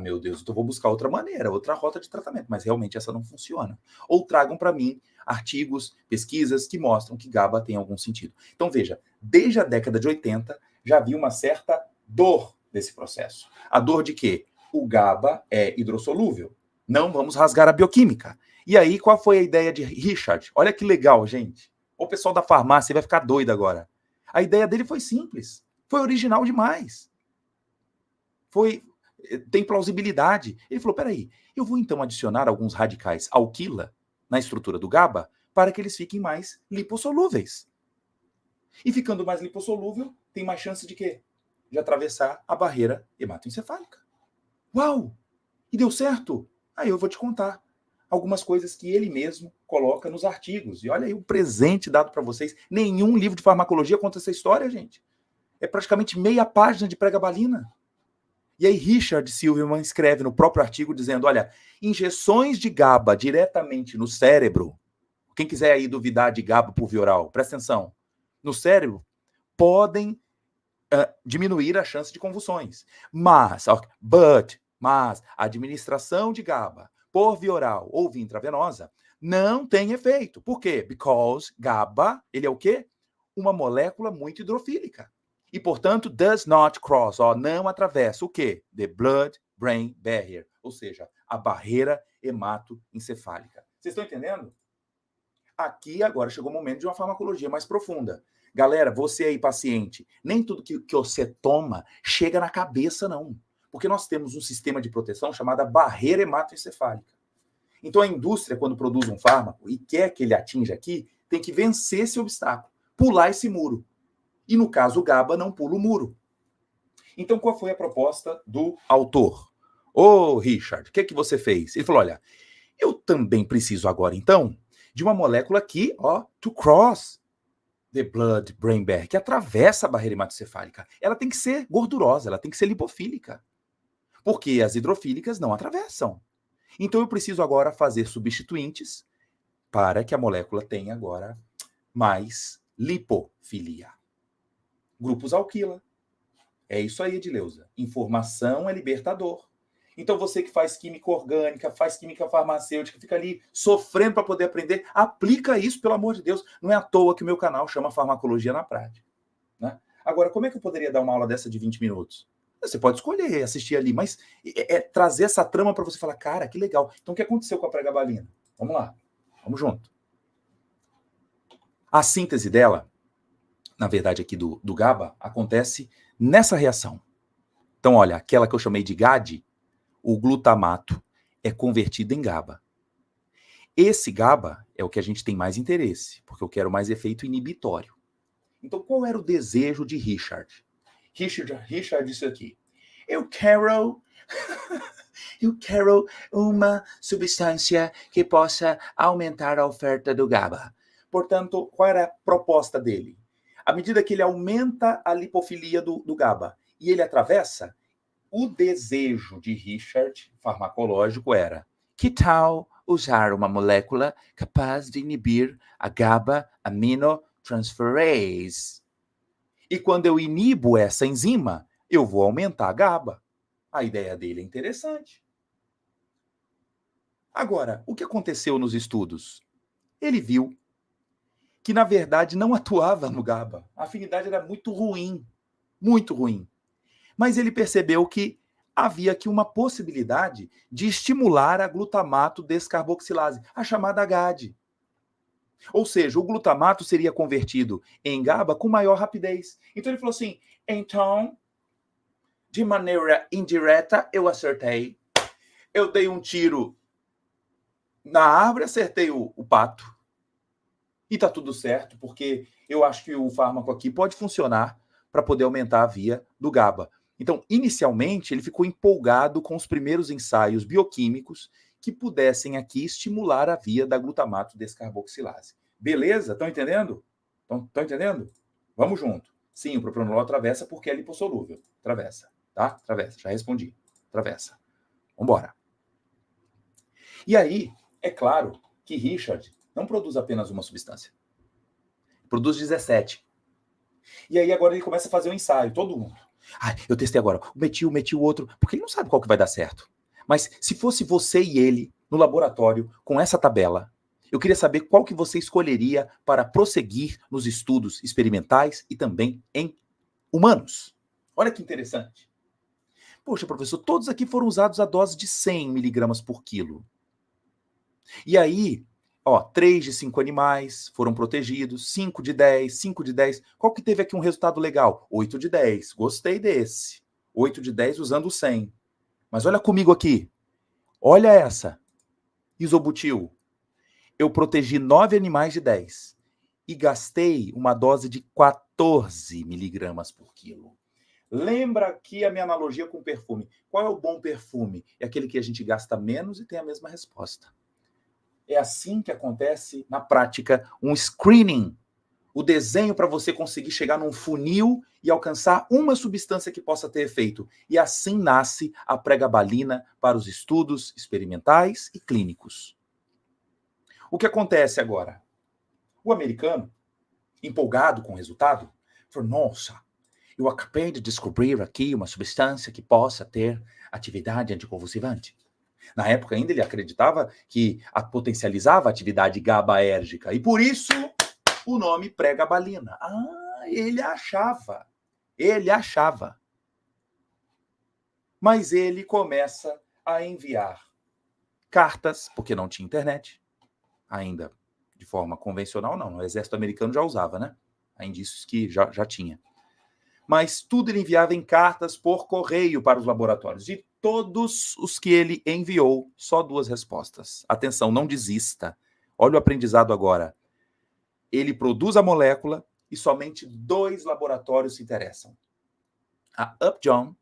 meu Deus, então vou buscar outra maneira, outra rota de tratamento, mas realmente essa não funciona. Ou tragam para mim artigos, pesquisas que mostram que GABA tem algum sentido. Então veja, desde a década de 80 já havia uma certa dor desse processo. A dor de que o GABA é hidrossolúvel. Não vamos rasgar a bioquímica. E aí, qual foi a ideia de Richard? Olha que legal, gente. O pessoal da farmácia vai ficar doido agora. A ideia dele foi simples. Foi original demais. Tem plausibilidade. Ele falou, peraí, eu vou então adicionar alguns radicais alquila na estrutura do GABA para que eles fiquem mais lipossolúveis. E ficando mais lipossolúvel, tem mais chance de quê? De atravessar a barreira hematoencefálica. Uau! E deu certo? Aí eu vou te contar algumas coisas que ele mesmo coloca nos artigos. E olha aí o presente dado para vocês. Nenhum livro de farmacologia conta essa história, gente. É praticamente meia página de pregabalina. E aí Richard Silverman escreve no próprio artigo dizendo, olha, injeções de GABA diretamente no cérebro, quem quiser aí duvidar de GABA por via oral, presta atenção, no cérebro, podem diminuir a chance de convulsões. Mas a administração de GABA por via oral ou via intravenosa não tem efeito. Por quê? Because GABA, ele é o quê? Uma molécula muito hidrofílica. E, portanto, does not cross, não atravessa o quê? The blood-brain barrier, ou seja, a barreira hematoencefálica. Vocês estão entendendo? Aqui, agora, chegou o momento de uma farmacologia mais profunda. Galera, você aí, paciente, nem tudo que você toma chega na cabeça, não. Porque nós temos um sistema de proteção chamado barreira hematoencefálica. Então, a indústria, quando produz um fármaco e quer que ele atinja aqui, tem que vencer esse obstáculo, pular esse muro. E, no caso, o GABA não pula o muro. Então, qual foi a proposta do autor? Richard, o que você fez? Ele falou, olha, eu também preciso agora, então, de uma molécula aqui, to cross the blood-brain barrier, que atravessa a barreira hematoencefálica. Ela tem que ser gordurosa, ela tem que ser lipofílica. Porque as hidrofílicas não atravessam. Então, eu preciso agora fazer substituintes para que a molécula tenha agora mais lipofilia. Grupos alquila. É isso aí, Edileuza. Informação é libertador. Então você que faz química orgânica, faz química farmacêutica, fica ali sofrendo para poder aprender, aplica isso, pelo amor de Deus. Não é à toa que o meu canal chama Farmacologia na Prática. Né? Agora, como é que eu poderia dar uma aula dessa de 20 minutos? Você pode escolher assistir ali, mas trazer essa trama para você falar, cara, que legal. Então o que aconteceu com a pregabalina? Vamos lá, vamos junto. A síntese dela, na verdade aqui do GABA, acontece nessa reação. Então, olha, aquela que eu chamei de GAD, o glutamato é convertido em GABA. Esse GABA é o que a gente tem mais interesse, porque eu quero mais efeito inibitório. Então, qual era o desejo de Richard? Richard disse aqui, eu quero uma substância que possa aumentar a oferta do GABA. Portanto, qual era a proposta dele? À medida que ele aumenta a lipofilia do GABA e ele atravessa, o desejo de Richard, farmacológico, era que tal usar uma molécula capaz de inibir a GABA-aminotransferase? E quando eu inibo essa enzima, eu vou aumentar a GABA. A ideia dele é interessante. Agora, o que aconteceu nos estudos? Ele viu que, na verdade, não atuava no GABA. A afinidade era muito ruim. Muito ruim. Mas ele percebeu que havia aqui uma possibilidade de estimular a glutamato descarboxilase, a chamada GAD. Ou seja, o glutamato seria convertido em GABA com maior rapidez. Então ele falou assim, então De maneira indireta, eu acertei. Eu dei um tiro na árvore, acertei o pato. E tá tudo certo, porque eu acho que o fármaco aqui pode funcionar para poder aumentar a via do GABA. Então, inicialmente, ele ficou empolgado com os primeiros ensaios bioquímicos que pudessem aqui estimular a via da glutamato descarboxilase. Beleza? Estão entendendo? Estão entendendo? Vamos junto. Sim, o propranolol atravessa porque é lipossolúvel. Atravessa, tá? Atravessa, já respondi. Atravessa. Vambora. E aí, é claro que Richard não produz apenas uma substância. Produz 17. E aí agora ele começa a fazer um ensaio, todo mundo. Eu testei agora, meti o outro, porque ele não sabe qual que vai dar certo. Mas se fosse você e ele no laboratório com essa tabela, eu queria saber qual que você escolheria para prosseguir nos estudos experimentais e também em humanos. Olha que interessante. Poxa, professor, todos aqui foram usados a dose de 100 miligramas por quilo. E aí, 3 de 5 animais foram protegidos, 5 de 10, 5 de 10. Qual que teve aqui um resultado legal? 8 de 10. Gostei desse. 8 de 10 usando o 100. Mas olha comigo aqui. Olha essa. Isobutil. Eu protegi 9 animais de 10. E gastei uma dose de 14 miligramas por quilo. Lembra aqui a minha analogia com perfume. Qual é o bom perfume? É aquele que a gente gasta menos e tem a mesma resposta. É assim que acontece na prática um screening, o desenho para você conseguir chegar num funil e alcançar uma substância que possa ter efeito. E assim nasce a pregabalina para os estudos experimentais e clínicos. O que acontece agora? O americano, empolgado com o resultado, falou, nossa, eu acabei de descobrir aqui uma substância que possa ter atividade anticonvulsivante. Na época ainda ele acreditava que potencializava a atividade GABAérgica e por isso o nome pregabalina. Ele achava. Mas ele começa a enviar cartas, porque não tinha internet, ainda de forma convencional não, o exército americano já usava, né? Há indícios que já tinha. Mas tudo ele enviava em cartas por correio para os laboratórios. De todos os que ele enviou, só 2 respostas. Atenção, não desista. Olha o aprendizado agora. Ele produz a molécula e somente 2 laboratórios se interessam. A Upjohn,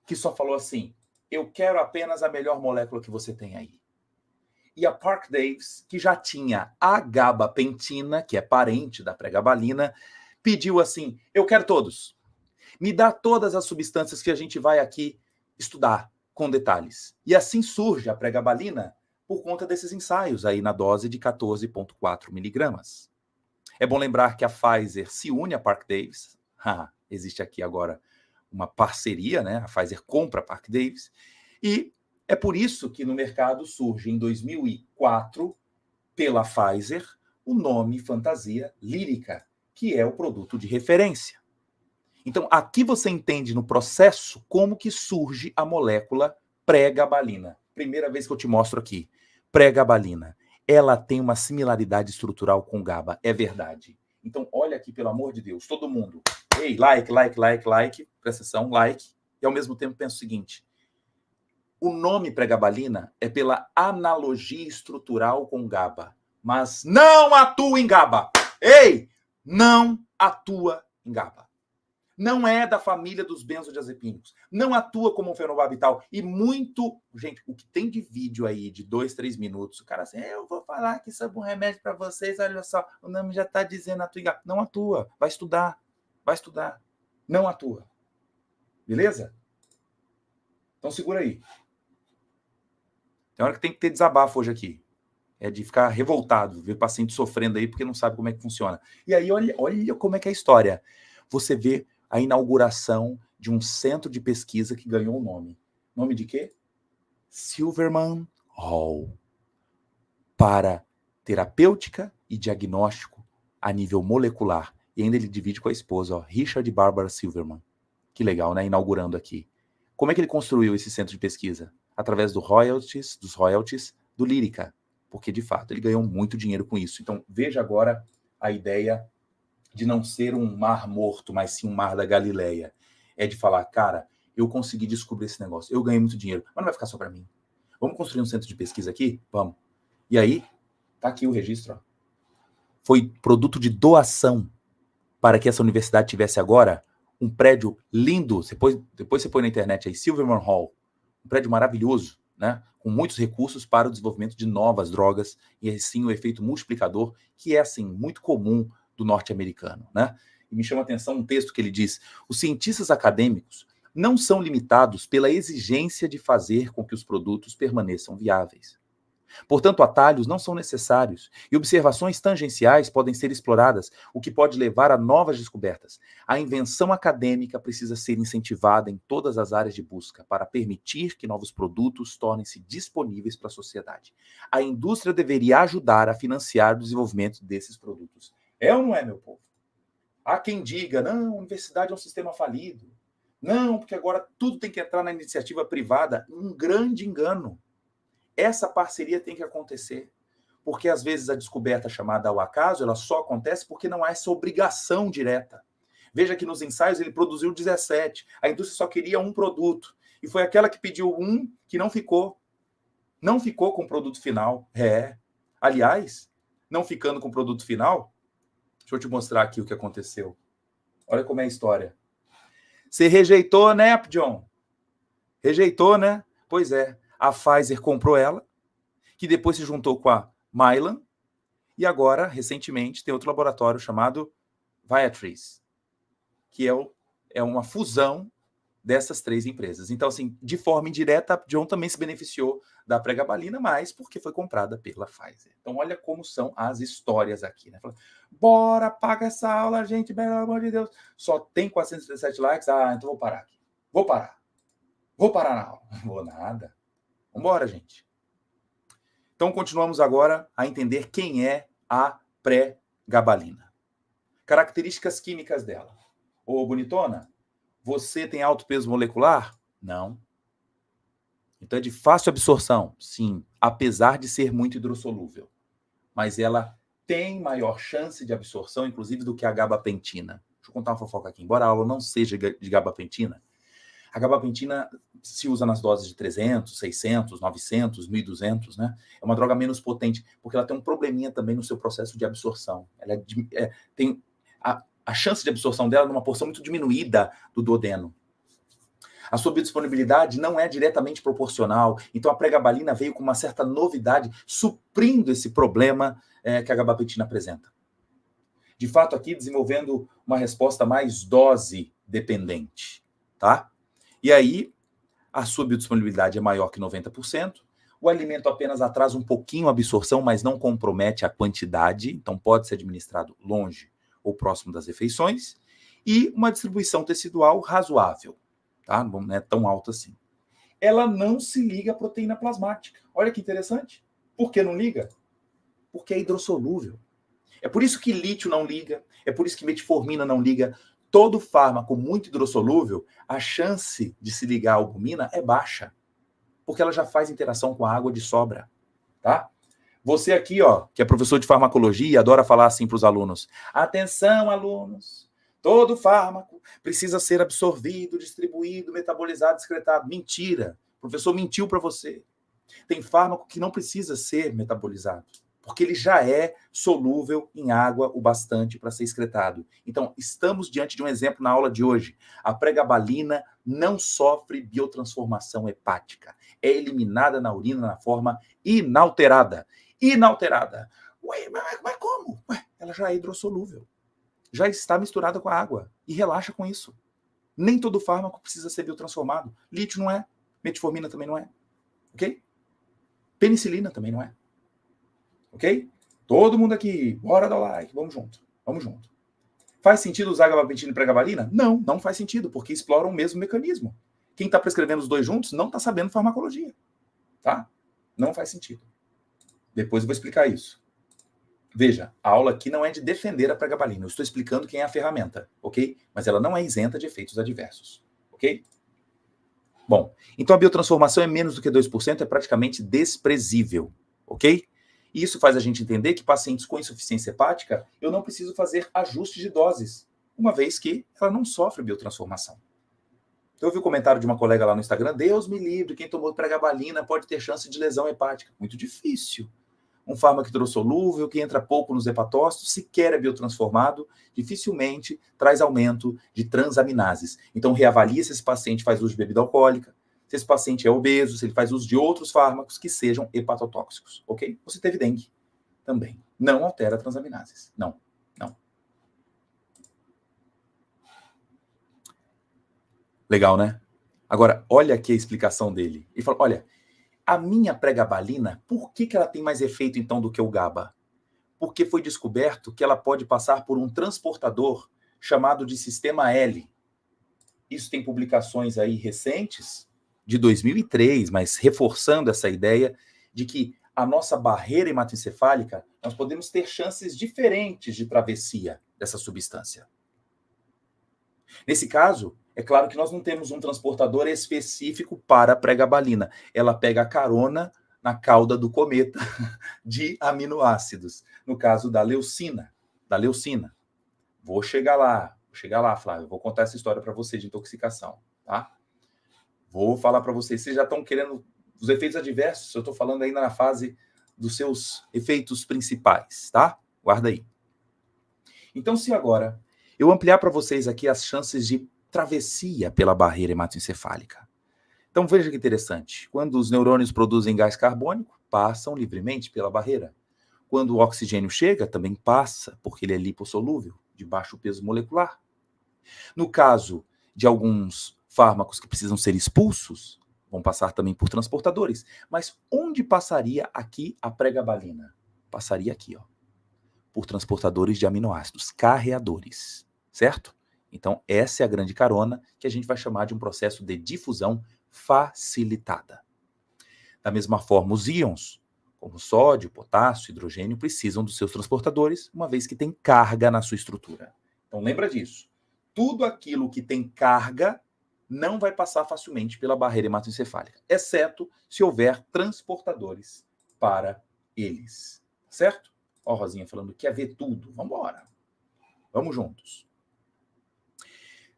que só falou assim, eu quero apenas a melhor molécula que você tem aí. E a Parke-Davis, que já tinha a gabapentina, que é parente da pregabalina, pediu assim, eu quero todos. Me dá todas as substâncias que a gente vai aqui estudar com detalhes. E assim surge a pregabalina por conta desses ensaios aí na dose de 14,4 miligramas. É bom lembrar que a Pfizer se une à Parke-Davis. Existe aqui agora uma parceria, né? A Pfizer compra a Parke-Davis. E é por isso que no mercado surge em 2004, pela Pfizer, o nome fantasia Lyrica, que é o produto de referência. Então, aqui você entende no processo como que surge a molécula pregabalina. Primeira vez que eu te mostro aqui. Pregabalina. Ela tem uma similaridade estrutural com GABA. É verdade. Então, olha aqui, pelo amor de Deus, todo mundo. Ei, like. Presta atenção, like. E ao mesmo tempo pensa o seguinte. O nome pregabalina é pela analogia estrutural com GABA. Mas não atua em GABA. Ei! Não atua em GABA. Não é da família dos benzodiazepínicos. Não atua como um fenobarbital. E muito... Gente, o que tem de vídeo aí de 2, 3 minutos, o cara assim, eu vou falar aqui sobre um remédio para vocês, olha só, o nome já está dizendo atua em GABA. Não atua. Vai estudar. Não atua. Beleza? Então segura aí. Tem hora que tem que ter desabafo hoje aqui. É de ficar revoltado, ver paciente sofrendo aí porque não sabe como é que funciona. E aí, olha como é que é a história. Você vê a inauguração de um centro de pesquisa que ganhou o nome. Nome de quê? Silverman Hall. Para terapêutica e diagnóstico a nível molecular. E ainda ele divide com a esposa, Richard e Barbara Silverman. Que legal, né? Inaugurando aqui. Como é que ele construiu esse centro de pesquisa? Através dos royalties do Lyrica. Porque, de fato, ele ganhou muito dinheiro com isso. Então, veja agora a ideia de não ser um mar morto, mas sim um mar da Galileia. É de falar, cara, eu consegui descobrir esse negócio, eu ganhei muito dinheiro, mas não vai ficar só para mim. Vamos construir um centro de pesquisa aqui? Vamos. E aí, tá aqui o registro. Ó. Foi produto de doação para que essa universidade tivesse agora um prédio lindo. Depois você põe na internet aí, Silverman Hall. Um prédio maravilhoso, né? Com muitos recursos para o desenvolvimento de novas drogas e assim o efeito multiplicador, que é assim muito comum do norte-americano, né? E me chama a atenção um texto que ele diz: os cientistas acadêmicos não são limitados pela exigência de fazer com que os produtos permaneçam viáveis. Portanto, atalhos não são necessários e observações tangenciais podem ser exploradas, o que pode levar a novas descobertas. A invenção acadêmica precisa ser incentivada em todas as áreas de busca para permitir que novos produtos tornem-se disponíveis para a sociedade. A indústria deveria ajudar a financiar o desenvolvimento desses produtos. É ou não é, meu povo? Há quem diga, não, a universidade é um sistema falido. Não, porque agora tudo tem que entrar na iniciativa privada. Um grande engano. Essa parceria tem que acontecer, porque às vezes a descoberta chamada ao acaso, ela só acontece porque não há essa obrigação direta. Veja que nos ensaios ele produziu 17, a indústria só queria um produto, e foi aquela que pediu um que não ficou com o produto final. Aliás, não ficando com o produto final, deixa eu te mostrar aqui o que aconteceu. Olha como é a história. Você rejeitou, né, John? Rejeitou, né? Pois é. A Pfizer comprou ela, que depois se juntou com a Mylan, e agora, recentemente, tem outro laboratório chamado Viatris, que é uma fusão dessas três empresas. Então, assim, de forma indireta, a John também se beneficiou da pregabalina, mas porque foi comprada pela Pfizer. Então, olha como são as histórias aqui, né? Bora, paga essa aula, gente, pelo amor de Deus. Só tem 437 likes, então vou parar aqui. Vou parar na aula. Não vou nada. Vambora, gente. Então, continuamos agora a entender quem é a pregabalina. Características químicas dela. Ô, bonitona, você tem alto peso molecular? Não. Então, é de fácil absorção? Sim, apesar de ser muito hidrossolúvel. Mas ela tem maior chance de absorção, inclusive, do que a gabapentina. Deixa eu contar uma fofoca aqui. Embora a aula não seja de gabapentina, a gabapentina se usa nas doses de 300, 600, 900, 1.200, né? É uma droga menos potente, porque ela tem um probleminha também no seu processo de absorção. Ela tem a chance de absorção dela numa porção muito diminuída do duodeno. A sua biodisponibilidade não é diretamente proporcional, então a pregabalina veio com uma certa novidade, suprindo esse problema que a gabapentina apresenta. De fato, aqui desenvolvendo uma resposta mais dose dependente, tá? E aí, a sua biodisponibilidade é maior que 90%, o alimento apenas atrasa um pouquinho a absorção, mas não compromete a quantidade, então pode ser administrado longe ou próximo das refeições, e uma distribuição tecidual razoável, tá? Não é tão alta assim. Ela não se liga à proteína plasmática. Olha que interessante. Por que não liga? Porque é hidrossolúvel. É por isso que lítio não liga, é por isso que metformina não liga. Todo fármaco muito hidrossolúvel, a chance de se ligar à albumina é baixa, porque ela já faz interação com a água de sobra, tá? Você aqui, ó, que é professor de farmacologia e adora falar assim para os alunos. Atenção, alunos, todo fármaco precisa ser absorvido, distribuído, metabolizado, excretado. Mentira, o professor mentiu para você. Tem fármaco que não precisa ser metabolizado, porque ele já é solúvel em água o bastante para ser excretado. Então, estamos diante de um exemplo na aula de hoje. A pregabalina não sofre biotransformação hepática. É eliminada na urina na forma inalterada. Inalterada. Ué, mas como? Ué, ela já é hidrossolúvel. Já está misturada com a água. E relaxa com isso. Nem todo fármaco precisa ser biotransformado. Lítio não é. Metformina também não é. Ok? Penicilina também não é. Ok? Todo mundo aqui, bora dar like, vamos junto, vamos junto. Faz sentido usar gabapentina e pregabalina? Não, não faz sentido, porque exploram o mesmo mecanismo. Quem está prescrevendo os dois juntos não está sabendo farmacologia, tá? Não faz sentido. Depois eu vou explicar isso. Veja, a aula aqui não é de defender a pregabalina, eu estou explicando quem é a ferramenta, ok? Mas ela não é isenta de efeitos adversos, ok? Bom, então a biotransformação é menos do que 2%, é praticamente desprezível, ok? E isso faz a gente entender que pacientes com insuficiência hepática, eu não preciso fazer ajustes de doses, uma vez que ela não sofre biotransformação. Eu vi o comentário de uma colega lá no Instagram, Deus me livre, quem tomou pregabalina pode ter chance de lesão hepática. Muito difícil. Um fármaco hidrossolúvel que entra pouco nos hepatócitos, sequer é biotransformado, dificilmente traz aumento de transaminases. Então, reavalie se esse paciente faz uso de bebida alcoólica, se esse paciente é obeso, se ele faz uso de outros fármacos que sejam hepatotóxicos, ok? Você teve dengue também. Não altera transaminases. Não, não. Legal, né? Agora, olha aqui a explicação dele. Ele fala, olha, a minha pregabalina, por que ela tem mais efeito, então, do que o GABA? Porque foi descoberto que ela pode passar por um transportador chamado de sistema L. Isso tem publicações aí recentes, de 2003, mas reforçando essa ideia de que a nossa barreira hematoencefálica, nós podemos ter chances diferentes de travessia dessa substância. Nesse caso, é claro que nós não temos um transportador específico para a pregabalina. Ela pega a carona na cauda do cometa de aminoácidos, no caso da leucina. Vou chegar lá, Flávio. Vou contar essa história para você de intoxicação, tá? Vou falar para vocês. Vocês já estão querendo os efeitos adversos? Eu estou falando ainda na fase dos seus efeitos principais, tá? Guarda aí. Então, se agora eu ampliar para vocês aqui as chances de travessia pela barreira hematoencefálica. Então, veja que interessante. Quando os neurônios produzem gás carbônico, passam livremente pela barreira. Quando o oxigênio chega, também passa, porque ele é lipossolúvel, de baixo peso molecular. No caso de alguns fármacos que precisam ser expulsos, vão passar também por transportadores. Mas onde passaria aqui a pregabalina? Passaria aqui, ó, por transportadores de aminoácidos, carreadores, certo? Então, essa é a grande carona que a gente vai chamar de um processo de difusão facilitada. Da mesma forma, os íons, como sódio, potássio, hidrogênio, precisam dos seus transportadores, uma vez que tem carga na sua estrutura. Então, lembra disso. Tudo aquilo que tem carga não vai passar facilmente pela barreira hematoencefálica, exceto se houver transportadores para eles, certo? Ó, Rosinha falando, quer ver tudo? Vamos embora. Vamos juntos.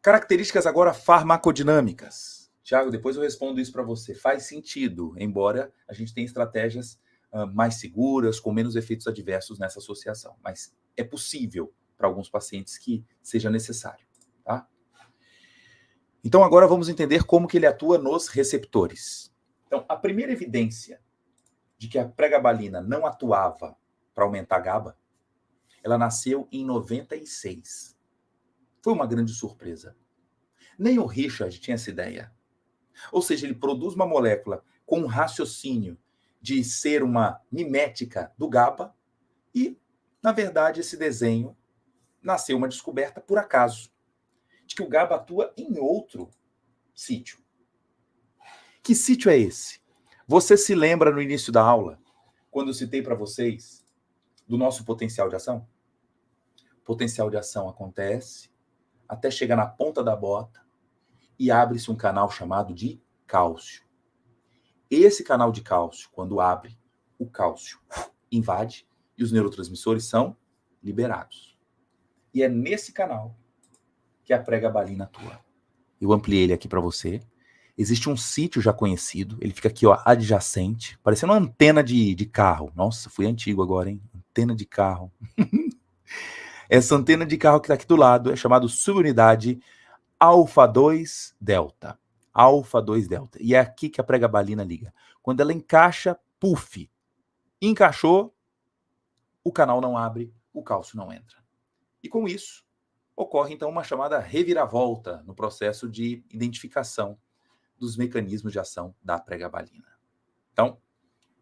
Características agora farmacodinâmicas. Tiago, depois eu respondo isso para você. Faz sentido, embora a gente tenha estratégias mais seguras, com menos efeitos adversos nessa associação. Mas é possível para alguns pacientes que seja necessário, tá? Então agora vamos entender como que ele atua nos receptores. Então, a primeira evidência de que a pregabalina não atuava para aumentar a GABA, ela nasceu em 96. Foi uma grande surpresa. Nem o Richard tinha essa ideia. Ou seja, ele produz uma molécula com um raciocínio de ser uma mimética do GABA e, na verdade, esse desenho nasceu uma descoberta por acaso, de que o GABA atua em outro sítio. Que sítio é esse? Você se lembra no início da aula, quando eu citei para vocês do nosso potencial de ação? O potencial de ação acontece até chegar na ponta da bota e abre-se um canal chamado de cálcio. Esse canal de cálcio, quando abre, o cálcio invade e os neurotransmissores são liberados. E é nesse canal que a pregabalina atua. Eu ampliei ele aqui para você. Existe um sítio já conhecido, ele fica aqui, ó, adjacente, parecendo uma antena de carro. Nossa, fui antigo agora, hein? Antena de carro. Essa antena de carro que está aqui do lado é chamada subunidade alfa-2 delta. Alfa-2 delta. E é aqui que a pregabalina liga. Quando ela encaixa, puf, encaixou, o canal não abre, o cálcio não entra. E com isso, ocorre então uma chamada reviravolta no processo de identificação dos mecanismos de ação da pregabalina. Então,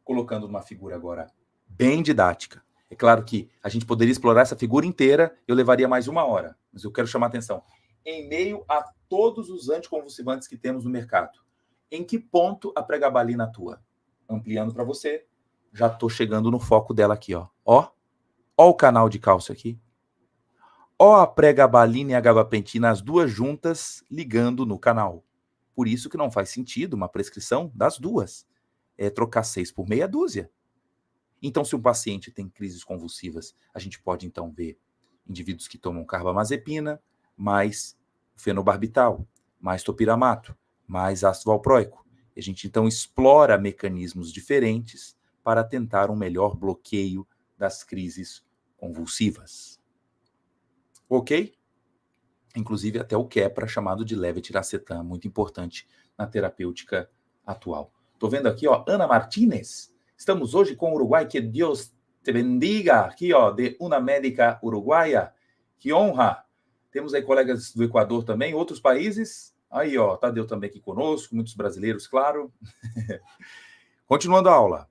colocando uma figura agora bem didática, é claro que a gente poderia explorar essa figura inteira, eu levaria mais 1 hora, mas eu quero chamar a atenção. Em meio a todos os anticonvulsivantes que temos no mercado, em que ponto a pregabalina atua? Ampliando para você, já estou chegando no foco dela aqui, ó. Ó o canal de cálcio aqui. Ó a pregabalina e a gabapentina, as duas juntas, ligando no canal. Por isso que não faz sentido uma prescrição das duas. É trocar 6 por meia dúzia. Então, se um paciente tem crises convulsivas, a gente pode, então, ver indivíduos que tomam carbamazepina mais fenobarbital. mais topiramato, mais ácido valproico. A gente, então, explora mecanismos diferentes para tentar um melhor bloqueio das crises convulsivas. Ok? Inclusive até o quepra, chamado de levetiracetam, muito importante na terapêutica atual. Estou vendo aqui, ó, Ana Martínez. Estamos hoje com o Uruguai, que Deus te bendiga. Aqui, ó, de uma médica uruguaia. Que honra. Temos aí colegas do Equador também, outros países. Aí, ó, Tadeu também aqui conosco, muitos brasileiros, claro. Continuando a aula.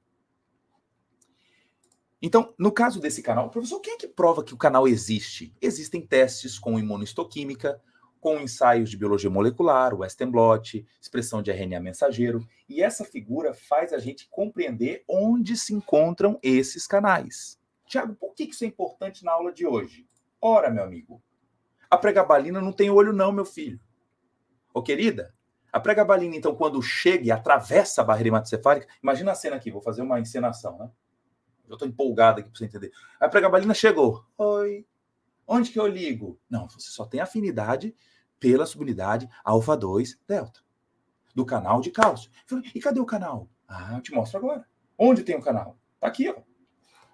Então, no caso desse canal, professor, quem é que prova que o canal existe? Existem testes com imunistoquímica, com ensaios de biologia molecular, o Western blot, expressão de RNA mensageiro, e essa figura faz a gente compreender onde se encontram esses canais. Tiago, por que isso é importante na aula de hoje? Ora, meu amigo, a pregabalina não tem olho não, meu filho. Ô, querida, a pregabalina, então, quando chega e atravessa a barreira hematocefálica, imagina a cena aqui, vou fazer uma encenação, né? Eu estou empolgado aqui para você entender. A pregabalina chegou. Oi. Onde que eu ligo? Não, você só tem afinidade pela subunidade alfa-2 delta, do canal de cálcio. E cadê o canal? Ah, eu te mostro agora. Onde tem o canal? Tá aqui, ó.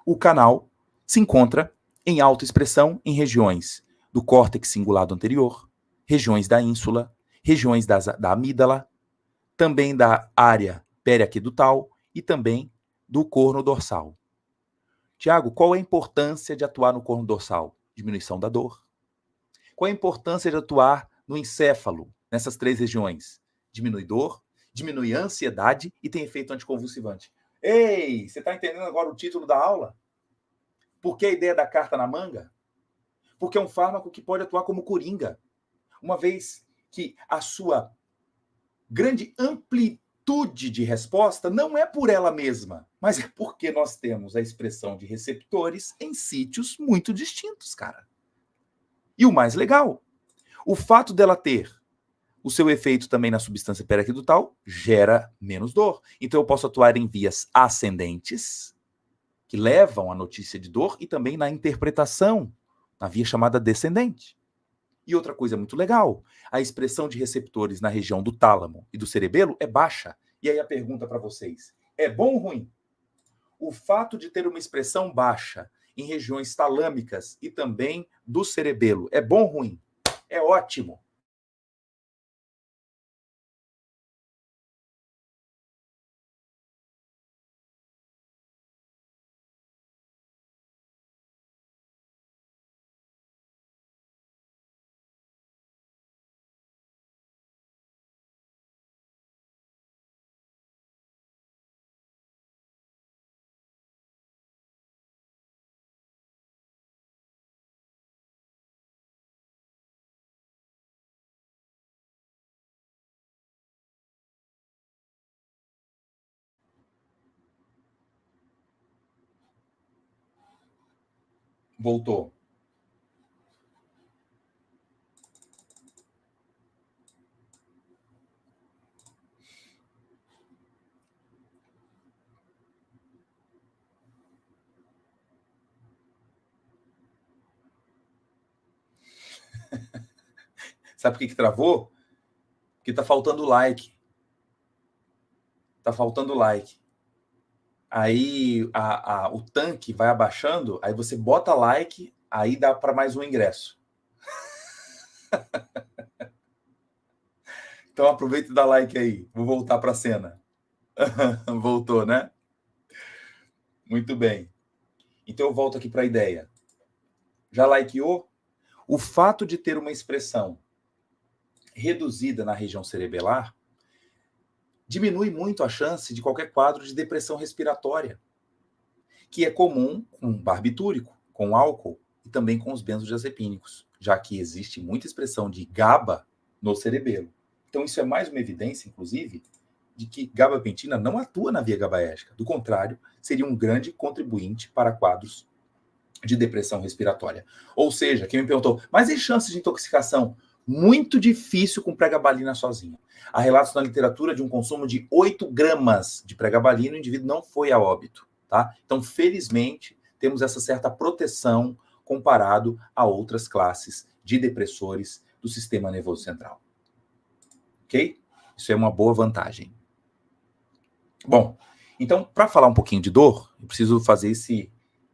O canal se encontra em alta expressão em regiões do córtex cingulado anterior, regiões da ínsula, regiões da amígdala, também da área periaquedutal e também do corno dorsal. Tiago, qual é a importância de atuar no corno dorsal? Diminuição da dor. Qual é a importância de atuar no encéfalo, nessas 3 regiões? Diminui dor, diminui ansiedade e tem efeito anticonvulsivante. Ei, você está entendendo agora o título da aula? Por que a ideia da carta na manga? Porque é um fármaco que pode atuar como coringa, uma vez que a sua grande amplitude de resposta não é por ela mesma, mas é porque nós temos a expressão de receptores em sítios muito distintos, cara. E o mais legal, o fato dela ter o seu efeito também na substância periaquedutal gera menos dor. Então eu posso atuar em vias ascendentes, que levam à notícia de dor, e também na interpretação, na via chamada descendente. E outra coisa muito legal, a expressão de receptores na região do tálamo e do cerebelo é baixa. E aí a pergunta para vocês, é bom ou ruim? O fato de ter uma expressão baixa em regiões talâmicas e também do cerebelo é bom ou ruim? É ótimo. Voltou. Sabe por que travou? Porque tá faltando like. Tá faltando like. Aí o tanque vai abaixando, aí você bota like, aí dá para mais um ingresso. Então aproveita e dá like aí. Vou voltar para a cena. Voltou, né? Muito bem. Então eu volto aqui para a ideia. Já likeou? O fato de ter uma expressão reduzida na região cerebelar diminui muito a chance de qualquer quadro de depressão respiratória, que é comum com barbitúrico, com álcool e também com os benzodiazepínicos, já que existe muita expressão de GABA no cerebelo. Então isso é mais uma evidência, inclusive, de que gabapentina não atua na via GABAérgica. Do contrário, seria um grande contribuinte para quadros de depressão respiratória. Ou seja, quem me perguntou, mas e chances de intoxicação? Muito difícil com pregabalina sozinha. Há relatos na literatura de um consumo de 8 gramas de pregabalina, o indivíduo não foi a óbito. Tá? Então, felizmente, temos essa certa proteção comparado a outras classes de depressores do sistema nervoso central. ok? Isso é uma boa vantagem. Bom, então, para falar um pouquinho de dor, eu preciso fazer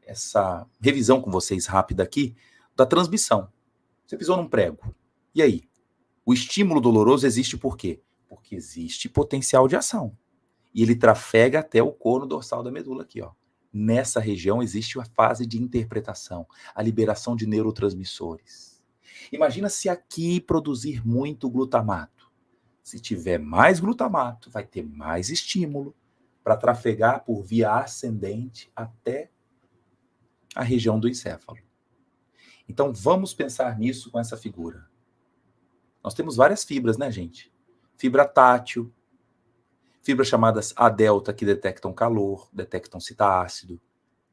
essa revisão com vocês rápida aqui da transmissão. Você pisou num prego. E aí? O estímulo doloroso existe por quê? Porque existe potencial de ação. E ele trafega até o corno dorsal da medula aqui, ó. Nessa região existe a fase de interpretação, a liberação de neurotransmissores. Imagina se aqui produzir muito glutamato. Se tiver mais glutamato, vai ter mais estímulo para trafegar por via ascendente até a região do encéfalo. Então vamos pensar nisso com essa figura. Nós temos várias fibras, né, gente? Fibra tátil, fibras chamadas A delta, que detectam calor, detectam citácido,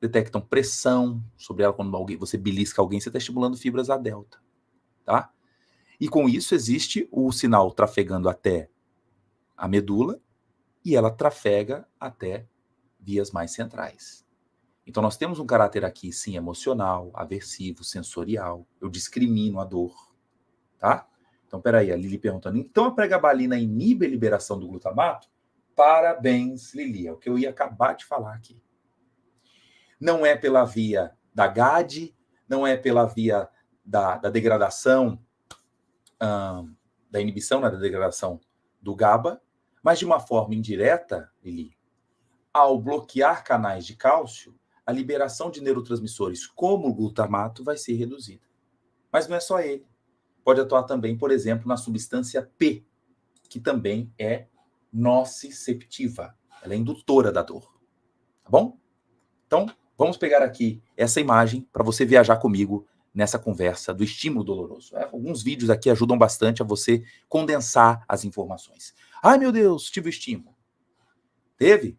detectam pressão sobre ela. Quando você belisca alguém, você está estimulando fibras A delta, tá? E com isso existe o sinal trafegando até a medula e ela trafega até vias mais centrais. Então nós temos um caráter aqui, sim, emocional, aversivo, sensorial. Eu discrimino a dor, tá? Então, peraí, a Lili perguntando, então a pregabalina inibe a liberação do glutamato? Parabéns, Lili, é o que eu ia acabar de falar aqui. Não é pela via da GAD, não é pela via da degradação, da inibição, né, da degradação do GABA, mas de uma forma indireta, Lili, ao bloquear canais de cálcio, a liberação de neurotransmissores como o glutamato vai ser reduzida. Mas não é só ele. Pode atuar também, por exemplo, na substância P, que também é nociceptiva. Ela é indutora da dor. Tá bom? Então, vamos pegar aqui essa imagem para você viajar comigo nessa conversa do estímulo doloroso. Alguns vídeos aqui ajudam bastante a você condensar as informações. Ai, meu Deus, tive o estímulo. Teve?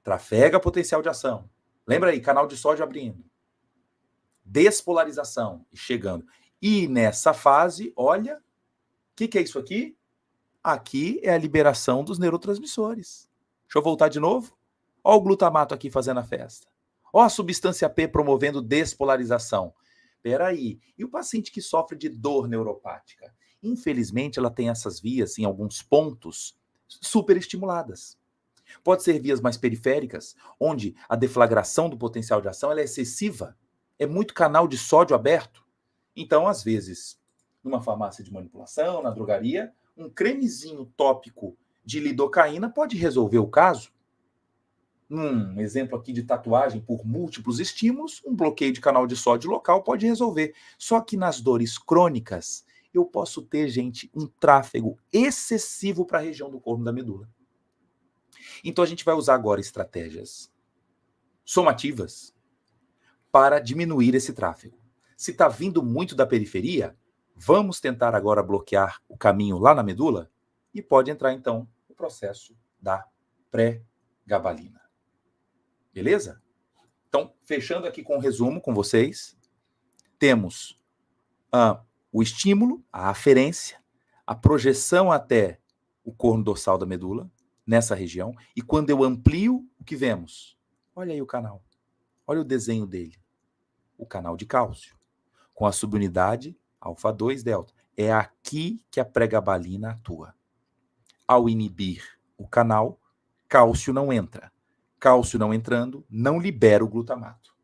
Trafega potencial de ação. Lembra aí, canal de sódio abrindo. Despolarização chegando. E nessa fase, olha, o que é isso aqui? Aqui é a liberação dos neurotransmissores. Deixa eu voltar de novo. Olha o glutamato aqui fazendo a festa. Olha a substância P promovendo despolarização. Peraí, e o paciente que sofre de dor neuropática? Infelizmente, ela tem essas vias, em alguns pontos, superestimuladas. Pode ser vias mais periféricas, onde a deflagração do potencial de ação ela é excessiva. É muito canal de sódio aberto. Então, às vezes, numa farmácia de manipulação, na drogaria, um cremezinho tópico de lidocaína pode resolver o caso. Um exemplo aqui de tatuagem por múltiplos estímulos, um bloqueio de canal de sódio local pode resolver. Só que nas dores crônicas, eu posso ter, gente, um tráfego excessivo para a região do corno da medula. Então a gente vai usar agora estratégias somativas para diminuir esse tráfego. Se está vindo muito da periferia, vamos tentar agora bloquear o caminho lá na medula e pode entrar então o processo da pré-gabalina. Beleza? Então, fechando aqui com um resumo com vocês, temos o estímulo, a aferência, a projeção até o corno dorsal da medula, nessa região, e quando eu amplio, o que vemos? Olha aí o canal. Olha o desenho dele. O canal de cálcio, com a subunidade alfa 2 delta. É aqui que a pregabalina atua. Ao inibir o canal, cálcio não entra. Cálcio não entrando, não libera o glutamato.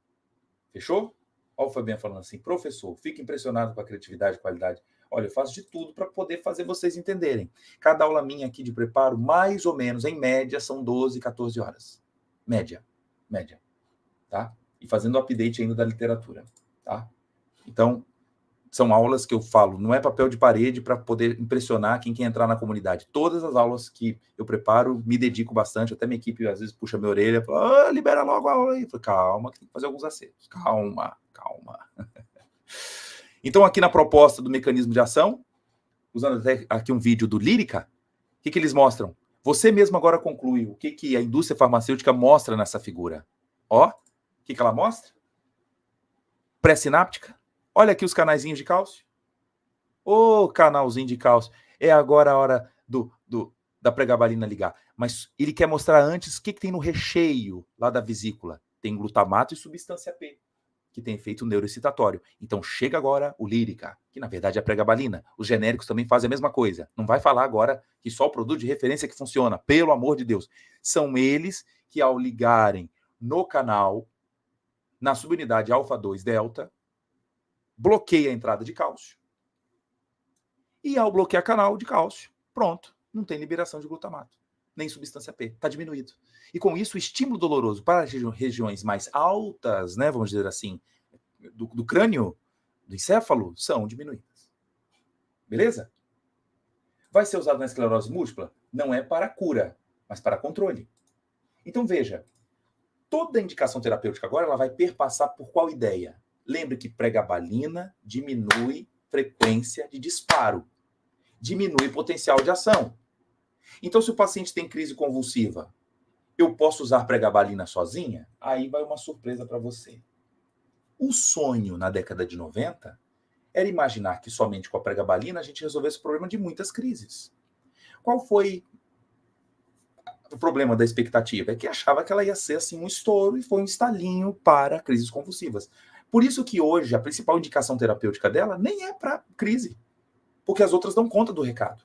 Fechou? Olha o Fabiano falando assim, professor, fico impressionado com a criatividade e qualidade. Olha, eu faço de tudo para poder fazer vocês entenderem. Cada aula minha aqui de preparo, mais ou menos, em média, são 12, 14 horas. Média. Tá? E fazendo o update ainda da literatura. Tá? Então, são aulas que eu falo, não é papel de parede para poder impressionar quem quer entrar na comunidade. Todas as aulas que eu preparo, me dedico bastante, até minha equipe às vezes puxa minha orelha, fala, libera logo a aula aí. Eu falo, calma, que tem que fazer alguns acertos. Calma. Então, aqui na proposta do mecanismo de ação, usando até aqui um vídeo do Lírica, o que eles mostram? Você mesmo agora conclui o que a indústria farmacêutica mostra nessa figura. Ó, o que ela mostra? Pré-sináptica. Olha aqui os canaizinhos de cálcio. Ô, canalzinho de cálcio. É agora a hora da pregabalina ligar. Mas ele quer mostrar antes o que tem no recheio lá da vesícula. Tem glutamato e substância P. que tem efeito neuroexcitatório. Então chega agora o Lírica, que na verdade é a pregabalina. Os genéricos também fazem a mesma coisa. Não vai falar agora que só o produto de referência que funciona, pelo amor de Deus. São eles que, ao ligarem no canal, na subunidade alfa-2 delta, bloqueia a entrada de cálcio. E ao bloquear canal de cálcio, pronto, não tem liberação de glutamato, nem substância P, está diminuído. E com isso, o estímulo doloroso para as regiões mais altas, né, vamos dizer assim, do crânio, do encéfalo, são diminuídas. Beleza? Vai ser usado na esclerose múltipla? Não é para cura, mas para controle. Então veja, toda indicação terapêutica agora ela vai perpassar por qual ideia? Lembre que pregabalina diminui frequência de disparo, diminui potencial de ação. Então, se o paciente tem crise convulsiva, eu posso usar pregabalina sozinha? Aí vai uma surpresa para você. O sonho na década de 90 era imaginar que somente com a pregabalina a gente resolvesse o problema de muitas crises. Qual foi o problema da expectativa? É que achava que ela ia ser assim um estouro e foi um estalinho para crises convulsivas. Por isso que hoje a principal indicação terapêutica dela nem é para crise, porque as outras dão conta do recado.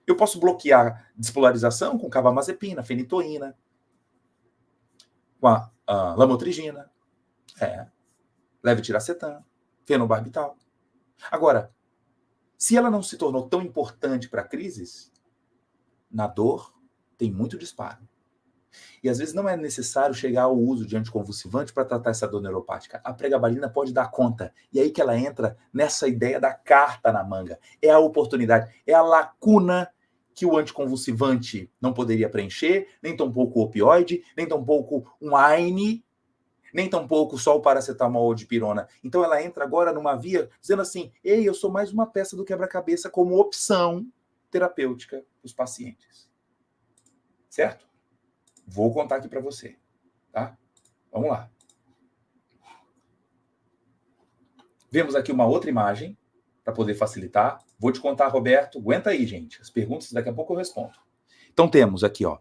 Eu posso bloquear despolarização com carbamazepina, fenitoína, com a lamotrigina, levetiracetam, fenobarbital. Agora, se ela não se tornou tão importante para crises, na dor tem muito disparo. E às vezes não é necessário chegar ao uso de anticonvulsivante para tratar essa dor neuropática. A pregabalina pode dar conta. E aí que ela entra nessa ideia da carta na manga. É a oportunidade, é a lacuna que o anticonvulsivante não poderia preencher, nem tampouco o opioide, nem tampouco um AINE, nem tampouco só o paracetamol ou dipirona. Então ela entra agora numa via dizendo assim, ei, eu sou mais uma peça do quebra-cabeça como opção terapêutica para os pacientes. Certo? Vou contar aqui para você, tá? Vamos lá. Vemos aqui uma outra imagem para poder facilitar. Vou te contar, Roberto. Aguenta aí, gente. As perguntas daqui a pouco eu respondo. Então temos aqui, ó,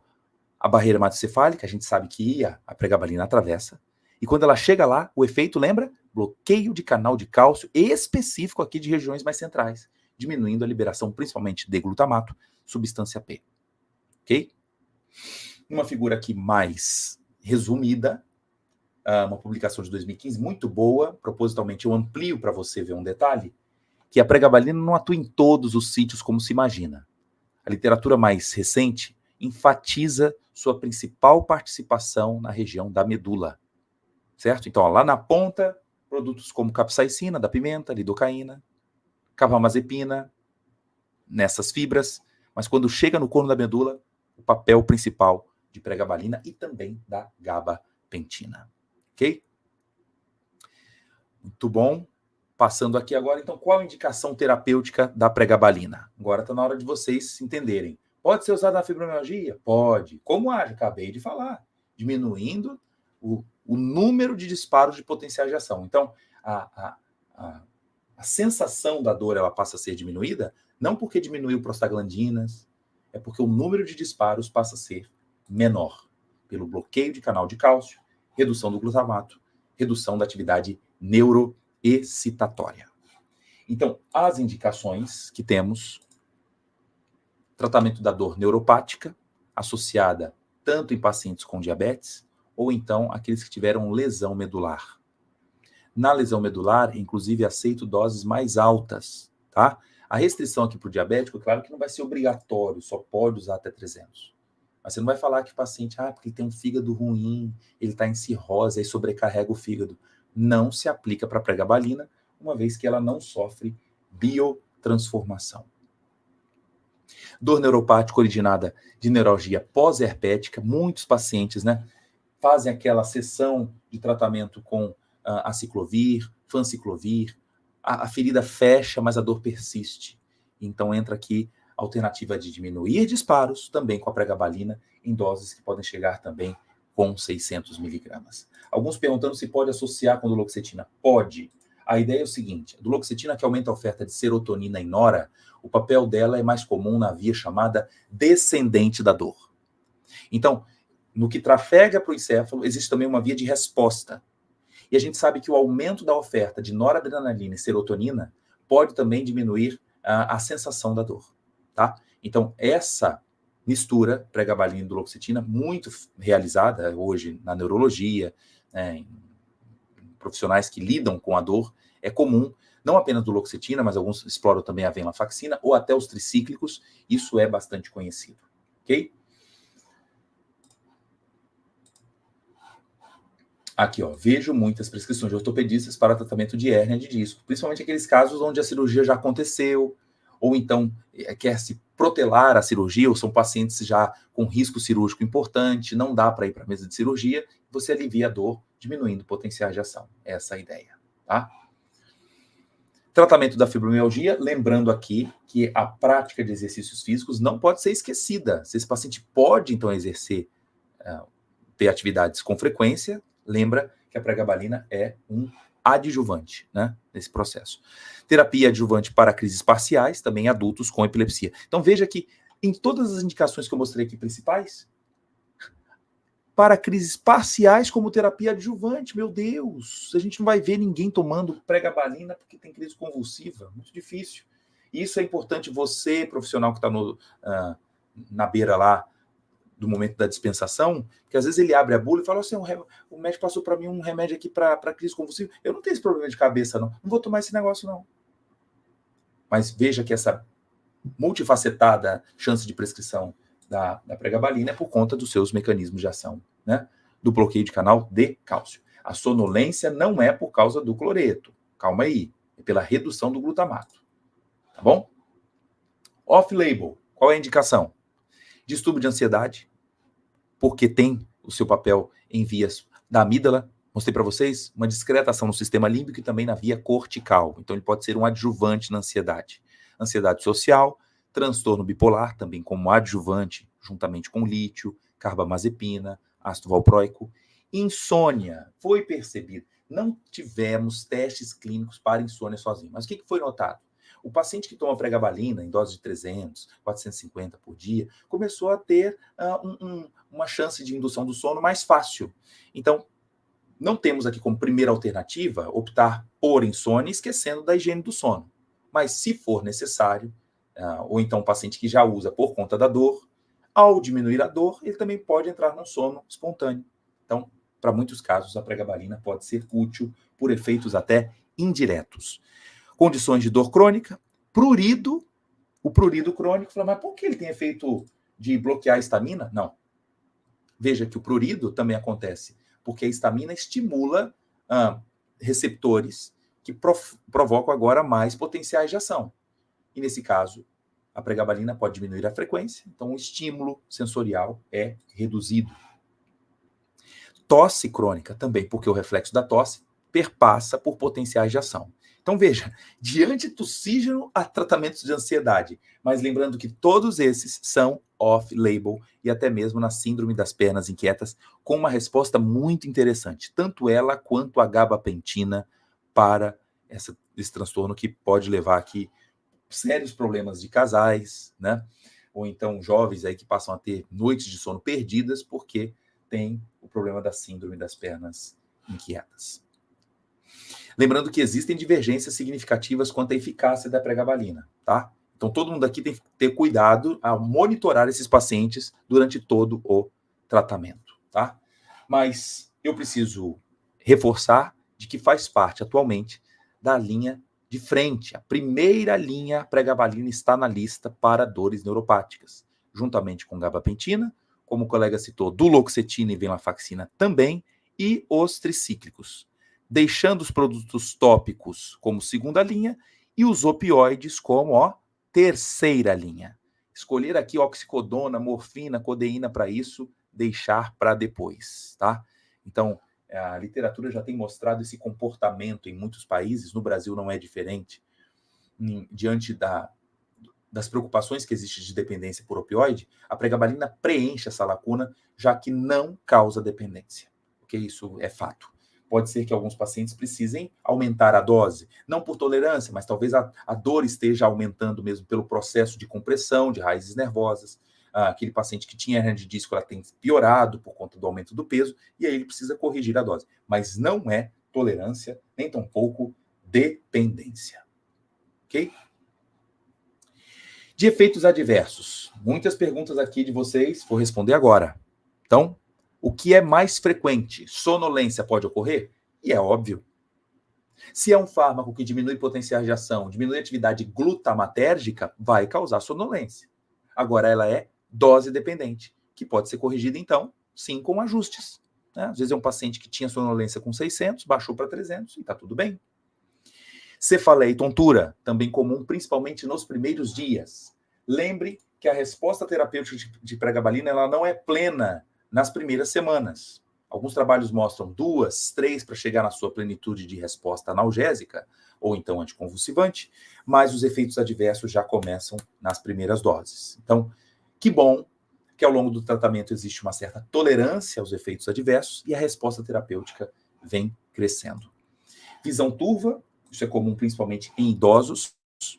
a barreira hematocefálica, a gente sabe que a pregabalina atravessa. E quando ela chega lá, o efeito, lembra? Bloqueio de canal de cálcio específico aqui de regiões mais centrais, diminuindo a liberação principalmente de glutamato, substância P. Ok? Uma figura aqui mais resumida, uma publicação de 2015, muito boa, propositalmente eu amplio para você ver um detalhe, que a pregabalina não atua em todos os sítios como se imagina. A literatura mais recente enfatiza sua principal participação na região da medula, certo? Então, ó, lá na ponta, produtos como capsaicina, da pimenta, lidocaína, carbamazepina, nessas fibras, mas quando chega no corno da medula, o papel principal de pregabalina e também da gabapentina. Ok? Muito bom. Passando aqui agora, então, qual a indicação terapêutica da pregabalina? Agora está na hora de vocês entenderem. Pode ser usada na fibromialgia? Pode. Como age? Acabei de falar. Diminuindo o número de disparos de potenciais de ação. Então, a sensação da dor ela passa a ser diminuída, não porque diminuiu prostaglandinas, é porque o número de disparos passa a ser menor, pelo bloqueio de canal de cálcio, redução do glutamato, redução da atividade neuroexcitatória. Então, as indicações que temos, tratamento da dor neuropática, associada tanto em pacientes com diabetes, ou então aqueles que tiveram lesão medular. Na lesão medular, inclusive, aceito doses mais altas, tá? A restrição aqui para o diabético, claro que não vai ser obrigatório, só pode usar até 300. Mas você não vai falar que o paciente, porque ele tem um fígado ruim, ele está em cirrose, aí sobrecarrega o fígado. Não se aplica para a pregabalina, uma vez que ela não sofre biotransformação. Dor neuropática originada de neuralgia pós-herpética, muitos pacientes, né, fazem aquela sessão de tratamento com aciclovir, fanciclovir, a ferida fecha, mas a dor persiste. Então entra aqui a alternativa de diminuir disparos, também com a pregabalina, em doses que podem chegar também com 600 miligramas. Alguns perguntando se pode associar com duloxetina. Pode. A ideia é o seguinte, a duloxetina que aumenta a oferta de serotonina em nora, o papel dela é mais comum na via chamada descendente da dor. Então, no que trafega para o encéfalo, existe também uma via de resposta. E a gente sabe que o aumento da oferta de noradrenalina e serotonina pode também diminuir a sensação da dor, tá? Então, essa mistura pregabalina e duloxetina, muito realizada hoje na neurologia, né, em profissionais que lidam com a dor, é comum, não apenas duloxetina, mas alguns exploram também a venlafaxina ou até os tricíclicos, isso é bastante conhecido, ok? Aqui, ó, vejo muitas prescrições de ortopedistas para tratamento de hérnia de disco, principalmente aqueles casos onde a cirurgia já aconteceu, ou então quer se protelar a cirurgia, ou são pacientes já com risco cirúrgico importante, não dá para ir para a mesa de cirurgia, você alivia a dor, diminuindo potenciais de ação. Essa é a ideia, tá? Tratamento da fibromialgia, lembrando aqui que a prática de exercícios físicos não pode ser esquecida. Se esse paciente pode, então, exercer, ter atividades com frequência, lembra que a pregabalina é um adjuvante, né, nesse processo. Terapia adjuvante para crises parciais, também em adultos com epilepsia. Então veja que em todas as indicações que eu mostrei aqui principais, para crises parciais como terapia adjuvante, meu Deus, a gente não vai ver ninguém tomando pregabalina porque tem crise convulsiva, muito difícil. E isso é importante você, profissional que está na beira lá do momento da dispensação, que às vezes ele abre a bula e fala assim, o médico passou para mim um remédio aqui para crise convulsiva, eu não tenho esse problema de cabeça não vou tomar esse negócio não. Mas veja que essa multifacetada chance de prescrição da pregabalina é por conta dos seus mecanismos de ação, né? Do bloqueio de canal de cálcio. A sonolência não é por causa do cloreto, calma aí, é pela redução do glutamato, tá bom? Off-label, qual é a indicação? Distúrbio de ansiedade, porque tem o seu papel em vias da amígdala, mostrei para vocês, uma discreta ação no sistema límbico e também na via cortical, então ele pode ser um adjuvante na ansiedade. Ansiedade social, transtorno bipolar, também como adjuvante, juntamente com lítio, carbamazepina, ácido valproico. Insônia, foi percebido, não tivemos testes clínicos para insônia sozinho, mas o que foi notado? O paciente que toma pregabalina em dose de 300, 450 por dia, começou a ter uma chance de indução do sono mais fácil. Então, não temos aqui como primeira alternativa optar por insônia, esquecendo da higiene do sono. Mas, se for necessário, ou então o paciente que já usa por conta da dor, ao diminuir a dor, ele também pode entrar num sono espontâneo. Então, para muitos casos, a pregabalina pode ser útil por efeitos até indiretos. Condições de dor crônica, prurido, o prurido crônico, fala, mas por que ele tem efeito de bloquear a histamina? Não. Veja que o prurido também acontece, porque a histamina estimula receptores que provocam agora mais potenciais de ação. E nesse caso, a pregabalina pode diminuir a frequência, então o estímulo sensorial é reduzido. Tosse crônica também, porque o reflexo da tosse perpassa por potenciais de ação. Então veja, diante do oxígeno há tratamentos de ansiedade, mas lembrando que todos esses são off-label e até mesmo na síndrome das pernas inquietas, com uma resposta muito interessante, tanto ela quanto a gabapentina para esse transtorno que pode levar aqui sérios problemas de casais, né? Ou então jovens aí que passam a ter noites de sono perdidas porque tem o problema da síndrome das pernas inquietas. Lembrando que existem divergências significativas quanto à eficácia da pregabalina, tá? Então todo mundo aqui tem que ter cuidado ao monitorar esses pacientes durante todo o tratamento, tá? Mas eu preciso reforçar de que faz parte atualmente da linha de frente. A primeira linha pregabalina está na lista para dores neuropáticas, juntamente com gabapentina, como o colega citou, duloxetina e venlafaxina também, e os tricíclicos, deixando os produtos tópicos como segunda linha e os opioides como terceira linha. Escolher aqui oxicodona, morfina, codeína para isso, deixar para depois, tá? Então, a literatura já tem mostrado esse comportamento em muitos países, no Brasil não é diferente, diante das preocupações que existem de dependência por opioide, a pregabalina preenche essa lacuna, já que não causa dependência, porque isso é fato. Pode ser que alguns pacientes precisem aumentar a dose, não por tolerância, mas talvez a dor esteja aumentando mesmo pelo processo de compressão de raízes nervosas. Aquele paciente que tinha hernia de disco, ela tem piorado por conta do aumento do peso, e aí ele precisa corrigir a dose. Mas não é tolerância, nem tampouco dependência. Ok? De efeitos adversos. Muitas perguntas aqui de vocês, vou responder agora. Então, o que é mais frequente? Sonolência pode ocorrer? E é óbvio. Se é um fármaco que diminui potenciais de ação, diminui a atividade glutamatérgica, vai causar sonolência. Agora, ela é dose dependente, que pode ser corrigida, então, sim, com ajustes. Né? Às vezes é um paciente que tinha sonolência com 600, baixou para 300 e está tudo bem. Cefaleia e tontura, também comum, principalmente nos primeiros dias. Lembre que a resposta terapêutica de pregabalina ela não é plena nas primeiras semanas. Alguns trabalhos mostram 2, 3 para chegar na sua plenitude de resposta analgésica ou então anticonvulsivante, mas os efeitos adversos já começam nas primeiras doses. Então, que bom que ao longo do tratamento existe uma certa tolerância aos efeitos adversos e a resposta terapêutica vem crescendo. Visão turva, isso é comum principalmente em idosos,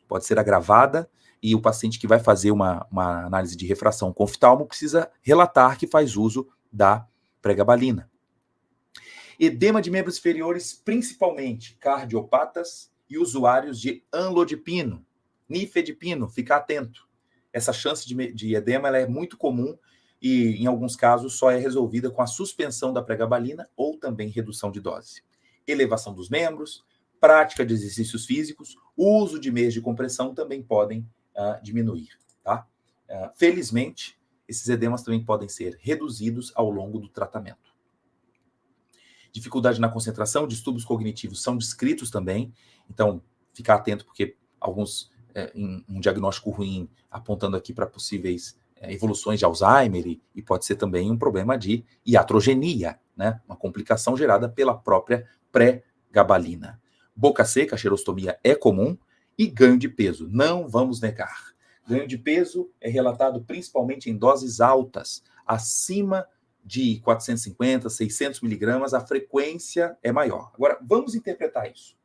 pode ser agravada, e o paciente que vai fazer uma análise de refração com oftalmo precisa relatar que faz uso da pregabalina. Edema de membros inferiores, principalmente cardiopatas e usuários de amlodipino, nifedipino, ficar atento. Essa chance de edema ela é muito comum e, em alguns casos, só é resolvida com a suspensão da pregabalina ou também redução de dose. Elevação dos membros, prática de exercícios físicos, uso de meios de compressão também podem diminuir. Tá? Felizmente, esses edemas também podem ser reduzidos ao longo do tratamento. Dificuldade na concentração, distúrbios cognitivos são descritos também, então ficar atento porque alguns, um diagnóstico ruim apontando aqui para possíveis evoluções de Alzheimer e pode ser também um problema de iatrogenia, né? Uma complicação gerada pela própria pregabalina. Boca seca, xerostomia é comum e ganho de peso, não vamos negar. Ganho de peso é relatado principalmente em doses altas, acima de 450, 600 miligramas, a frequência é maior. Agora, vamos interpretar isso.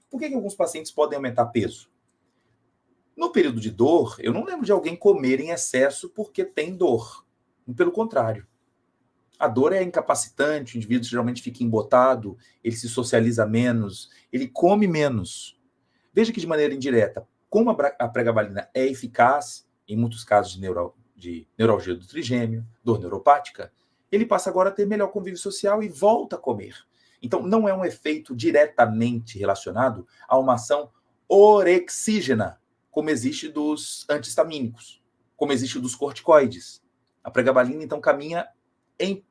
Por que alguns pacientes podem aumentar peso? No período de dor, eu não lembro de alguém comer em excesso porque tem dor. Pelo contrário. A dor é incapacitante, o indivíduo geralmente fica embotado, ele se socializa menos, ele come menos. Veja que de maneira indireta, como a pregabalina é eficaz, em muitos casos de neuralgia do trigêmeo, dor neuropática, ele passa agora a ter melhor convívio social e volta a comer. Então, não é um efeito diretamente relacionado a uma ação orexígena, como existe dos antihistamínicos, como existe dos corticoides. A pregabalina, então, caminha em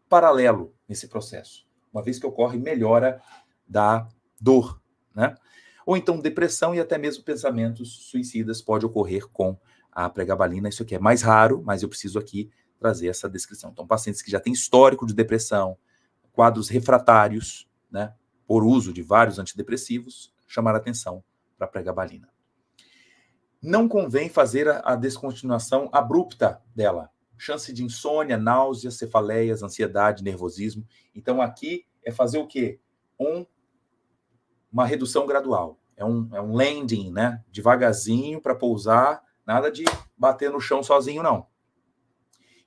paralelo nesse processo, uma vez que ocorre melhora da dor, né? Ou então depressão e até mesmo pensamentos suicidas pode ocorrer com a pregabalina. Isso aqui é mais raro, mas eu preciso aqui trazer essa descrição. Então, pacientes que já têm histórico de depressão, quadros refratários, né, por uso de vários antidepressivos, chamar a atenção para a pregabalina. Não convém fazer a descontinuação abrupta dela. Chance de insônia, náuseas, cefaleias, ansiedade, nervosismo. Então, aqui é fazer o quê? Uma redução gradual. É um landing, né? Devagarzinho para pousar, nada de bater no chão sozinho, não.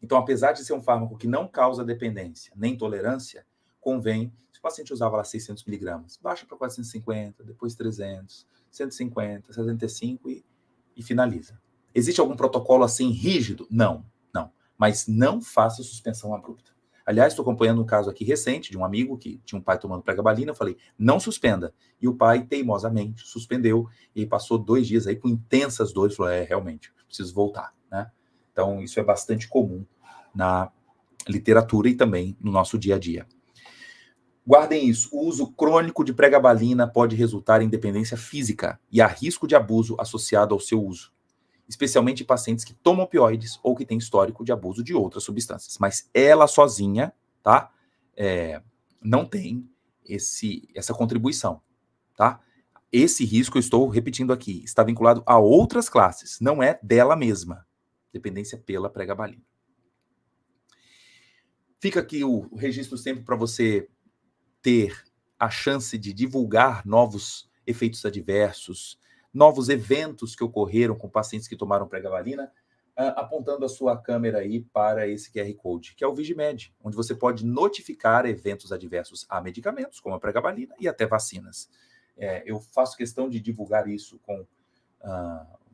Então, apesar de ser um fármaco que não causa dependência nem tolerância, convém, se o paciente usava lá 600 miligramas, baixa para 450, depois 300, 150, 75 e finaliza. Existe algum protocolo assim rígido? Não. Mas não faça suspensão abrupta. Aliás, estou acompanhando um caso aqui recente de um amigo que tinha um pai tomando pregabalina. Eu falei, não suspenda. E o pai, teimosamente, suspendeu e passou 2 dias aí com intensas dores. Falou, realmente, preciso voltar, né? Então, isso é bastante comum na literatura e também no nosso dia a dia. Guardem isso. O uso crônico de pregabalina pode resultar em dependência física e há risco de abuso associado ao seu uso, especialmente em pacientes que tomam opioides ou que têm histórico de abuso de outras substâncias. Mas ela sozinha, tá? Não tem essa contribuição, tá? Esse risco, eu estou repetindo aqui, está vinculado a outras classes, não é dela mesma. Dependência pela pregabalina. Fica aqui o registro sempre para você ter a chance de divulgar novos efeitos adversos, novos eventos que ocorreram com pacientes que tomaram pregabalina. apontando a sua câmera aí para esse QR Code, que é o Vigimed, onde você pode notificar eventos adversos a medicamentos, como a pregabalina, e até vacinas. Eu faço questão de divulgar isso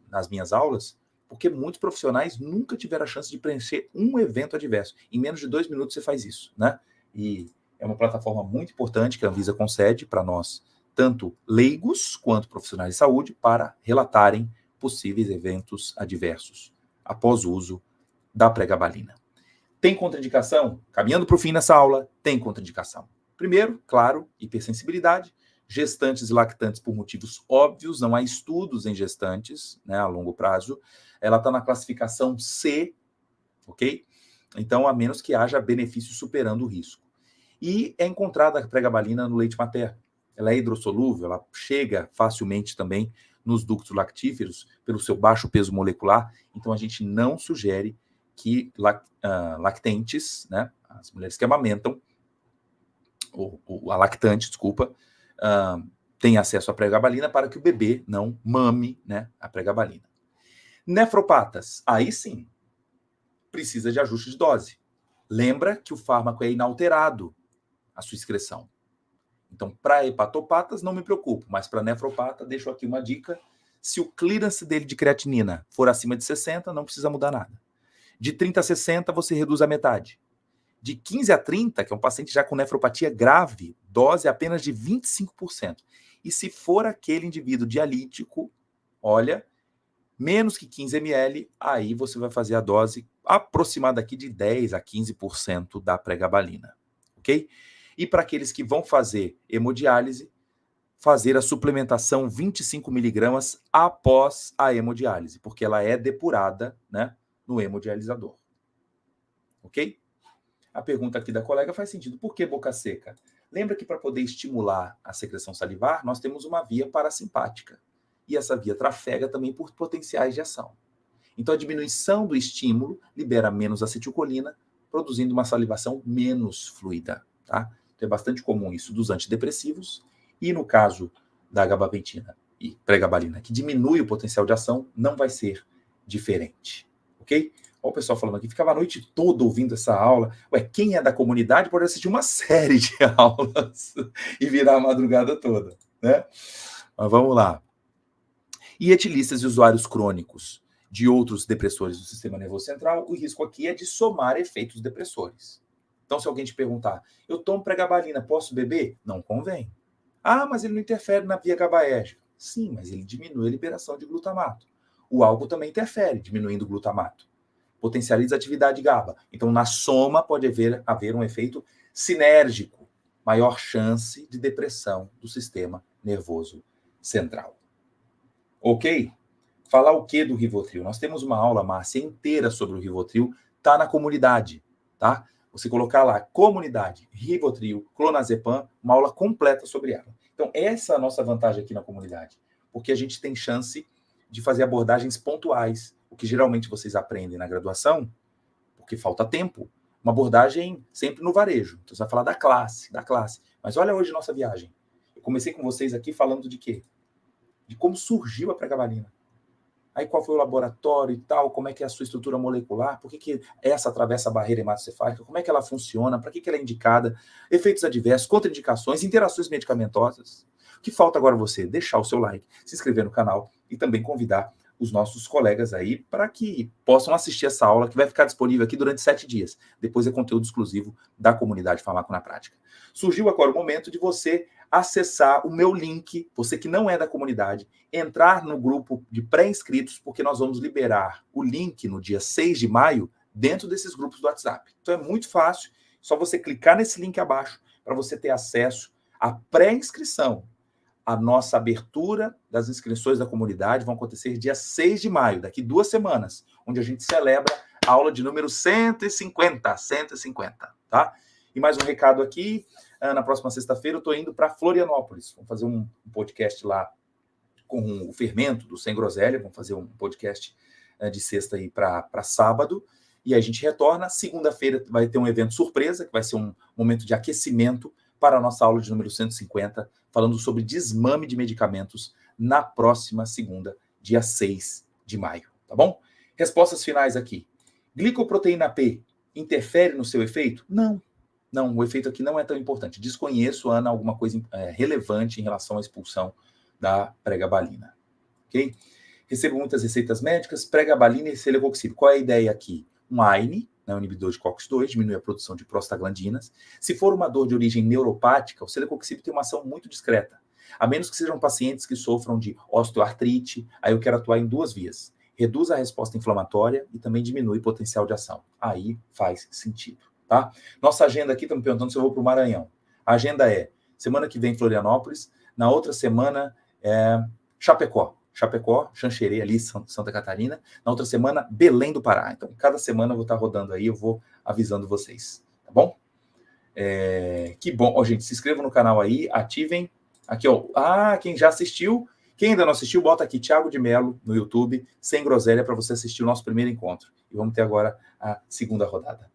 nas minhas aulas, porque muitos profissionais nunca tiveram a chance de preencher um evento adverso. Em menos de 2 minutos você faz isso, né? E é uma plataforma muito importante que a Anvisa concede para nós, tanto leigos quanto profissionais de saúde, para relatarem possíveis eventos adversos após o uso da pregabalina. Tem contraindicação? Caminhando para o fim nessa aula, tem contraindicação. Primeiro, claro, hipersensibilidade. Gestantes e lactantes por motivos óbvios, não há estudos em gestantes, né, a longo prazo. Ela está na classificação C, ok? Então, a menos que haja benefício superando o risco. E é encontrada a pregabalina no leite materno. Ela é hidrossolúvel, ela chega facilmente também nos ductos lactíferos pelo seu baixo peso molecular. Então, a gente não sugere que lactentes, né, as mulheres que amamentam, ou a lactante, desculpa, tem acesso à pregabalina para que o bebê não mame, né, a pregabalina. Nefropatas, aí sim, precisa de ajuste de dose. Lembra que o fármaco é inalterado, a sua excreção. Então, para hepatopatas, não me preocupo, mas para nefropata, deixo aqui uma dica. Se o clearance dele de creatinina for acima de 60, não precisa mudar nada. De 30 a 60, você reduz a metade. De 15 a 30, que é um paciente já com nefropatia grave, dose apenas de 25%. E se for aquele indivíduo dialítico, olha, menos que 15 ml, aí você vai fazer a dose aproximada aqui de 10 a 15% da pregabalina, ok? E para aqueles que vão fazer hemodiálise, fazer a suplementação 25 miligramas após a hemodiálise, porque ela é depurada, né, no hemodializador, ok? A pergunta aqui da colega faz sentido. Por que boca seca? Lembra que para poder estimular a secreção salivar, nós temos uma via parasimpática. E essa via trafega também por potenciais de ação. Então, a diminuição do estímulo libera menos acetilcolina, produzindo uma salivação menos fluida. Tá? Então, é bastante comum isso dos antidepressivos. E no caso da gabapentina e pregabalina, que diminui o potencial de ação, não vai ser diferente. Ok? Olha o pessoal falando aqui, ficava a noite toda ouvindo essa aula. Ué, quem é da comunidade pode assistir uma série de aulas e virar a madrugada toda, né? Mas vamos lá. E etilistas e usuários crônicos de outros depressores do sistema nervoso central, o risco aqui é de somar efeitos depressores. Então, se alguém te perguntar, eu tomo pregabalina, posso beber? Não convém. Ah, mas ele não interfere na via GABAérgica. Sim, mas ele diminui a liberação de glutamato. O álcool também interfere, diminuindo o glutamato. Potencializa a atividade GABA. Então, na soma, pode haver um efeito sinérgico, maior chance de depressão do sistema nervoso central. Ok? Falar o que do Rivotril? Nós temos uma aula, Márcia, inteira sobre o Rivotril, tá na comunidade, tá? Você colocar lá, comunidade, Rivotril, clonazepam, uma aula completa sobre ela. Então, essa é a nossa vantagem aqui na comunidade, porque a gente tem chance de fazer abordagens pontuais, o que geralmente vocês aprendem na graduação, porque falta tempo, uma abordagem sempre no varejo. Então, você vai falar da classe. Mas olha hoje a nossa viagem. Eu comecei com vocês aqui falando de quê? De como surgiu a pregabalina. Aí qual foi o laboratório e tal, como é que é a sua estrutura molecular, por que essa atravessa a barreira hematocefálica, como é que ela funciona, para que ela é indicada, efeitos adversos, contraindicações, interações medicamentosas. O que falta agora você? Deixar o seu like, se inscrever no canal e também convidar os nossos colegas aí para que possam assistir essa aula que vai ficar disponível aqui durante 7 dias. Depois é conteúdo exclusivo da comunidade Farmaco na Prática. Surgiu agora o momento de você acessar o meu link, você que não é da comunidade, entrar no grupo de pré-inscritos, porque nós vamos liberar o link no dia 6 de maio dentro desses grupos do WhatsApp. Então é muito fácil, só você clicar nesse link abaixo para você ter acesso à pré-inscrição. A nossa abertura das inscrições da comunidade vão acontecer dia 6 de maio, daqui 2 semanas, onde a gente celebra a aula de número 150, tá? E mais um recado aqui, na próxima sexta-feira eu estou indo para Florianópolis, vamos fazer um podcast lá com o Fermento, do Sem Groselha, vamos fazer um podcast de sexta aí para sábado, e aí a gente retorna, segunda-feira vai ter um evento surpresa, que vai ser um momento de aquecimento para a nossa aula de número 150, falando sobre desmame de medicamentos na próxima segunda, dia 6 de maio, tá bom? Respostas finais aqui. Glicoproteína P interfere no seu efeito? Não. Não, o efeito aqui não é tão importante. Desconheço, Ana, alguma coisa relevante em relação à expulsão da pregabalina. Ok? Recebo muitas receitas médicas, pregabalina e celecoxib. Qual é a ideia aqui? Um AINE, né, um inibidor de COX-2, diminui a produção de prostaglandinas. Se for uma dor de origem neuropática, o celecoxib tem uma ação muito discreta. A menos que sejam pacientes que sofram de osteoartrite, aí eu quero atuar em duas vias. Reduz a resposta inflamatória e também diminui o potencial de ação. Aí faz sentido, tá? Nossa agenda aqui, estão me perguntando se eu vou para o Maranhão. A agenda é, semana que vem Florianópolis, na outra semana Chapecó, Xanxerê, ali, Santa Catarina. Na outra semana, Belém do Pará. Então, cada semana eu vou estar rodando aí, eu vou avisando vocês, tá bom? Que bom. Ó, gente, se inscrevam no canal aí, ativem. Aqui, ó. Quem já assistiu, quem ainda não assistiu, bota aqui, Thiago de Mello, no YouTube, Sem Groselha, para você assistir o nosso primeiro encontro. E vamos ter agora a segunda rodada.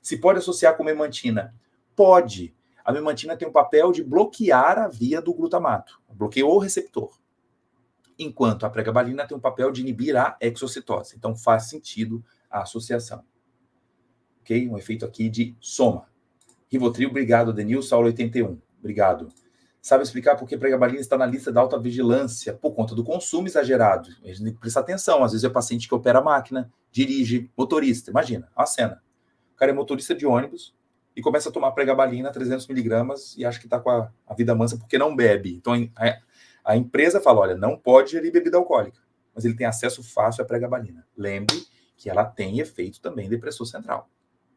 Se pode associar com memantina? Pode. A memantina tem um papel de bloquear a via do glutamato, bloqueou o receptor. Enquanto a pregabalina tem um papel de inibir a exocitose. Então faz sentido a associação. Ok? Um efeito aqui de soma. Rivotril, obrigado, Denilson, aula 81. Obrigado. Sabe explicar por que a pregabalina está na lista da alta vigilância? Por conta do consumo exagerado. A gente tem que prestar atenção. Às vezes é paciente que opera a máquina, dirige, motorista. Imagina, uma cena. O cara é motorista de ônibus, e começa a tomar pregabalina, 300 miligramas, e acha que está com a vida mansa porque não bebe. Então, a empresa fala, olha, não pode gerir bebida alcoólica, mas ele tem acesso fácil à pregabalina. Lembre que ela tem efeito também depressor central,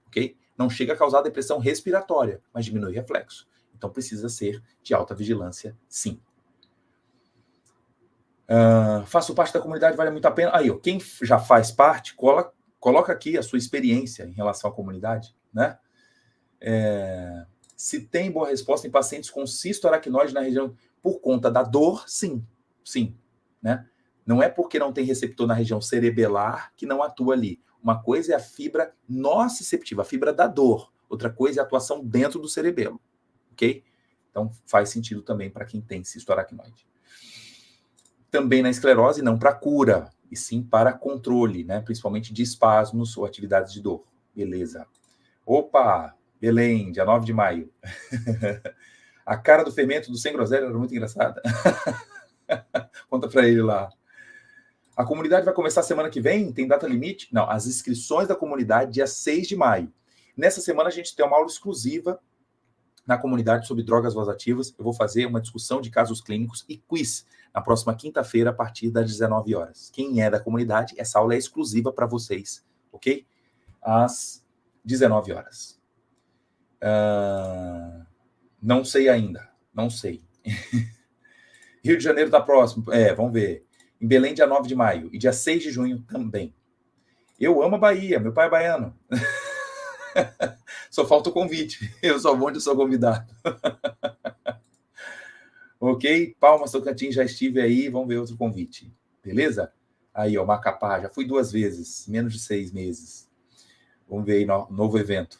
ok? Não chega a causar depressão respiratória, mas diminui reflexo. Então, precisa ser de alta vigilância, sim. Faço parte da comunidade, vale muito a pena. Aí, ó, quem já faz parte, coloca aqui a sua experiência em relação à comunidade, né? Se tem boa resposta em pacientes com cisto aracnoide na região por conta da dor, sim, né? Não é porque não tem receptor na região cerebelar que não atua ali. Uma coisa é a fibra nociceptiva, a fibra da dor. Outra coisa é a atuação dentro do cerebelo, ok? Então faz sentido também para quem tem cisto aracnoide. Também na esclerose, não para cura, e sim para controle, né? Principalmente de espasmos ou atividades de dor. Beleza. Opa! Belém, dia 9 de maio. A cara do fermento do Sem Groselha era muito engraçada. Conta para ele lá. A comunidade vai começar semana que vem? Tem data limite? Não, as inscrições da comunidade dia 6 de maio. Nessa semana a gente tem uma aula exclusiva na comunidade sobre drogas vasoativas. Eu vou fazer uma discussão de casos clínicos e quiz na próxima quinta-feira a partir das 19 horas. Quem é da comunidade, essa aula é exclusiva para vocês, ok? Às 19 horas. Não sei ainda, não sei. Rio de Janeiro está próximo, vamos ver. Em Belém, dia 9 de maio, e dia 6 de junho também. Eu amo a Bahia, meu pai é baiano. Só falta o convite, eu só vou onde eu sou convidado. Ok? Palmas, Tocantins, já estive aí, vamos ver outro convite. Beleza? Aí, ó, Macapá, já fui 2 vezes, menos de 6 meses. Vamos ver aí, novo evento.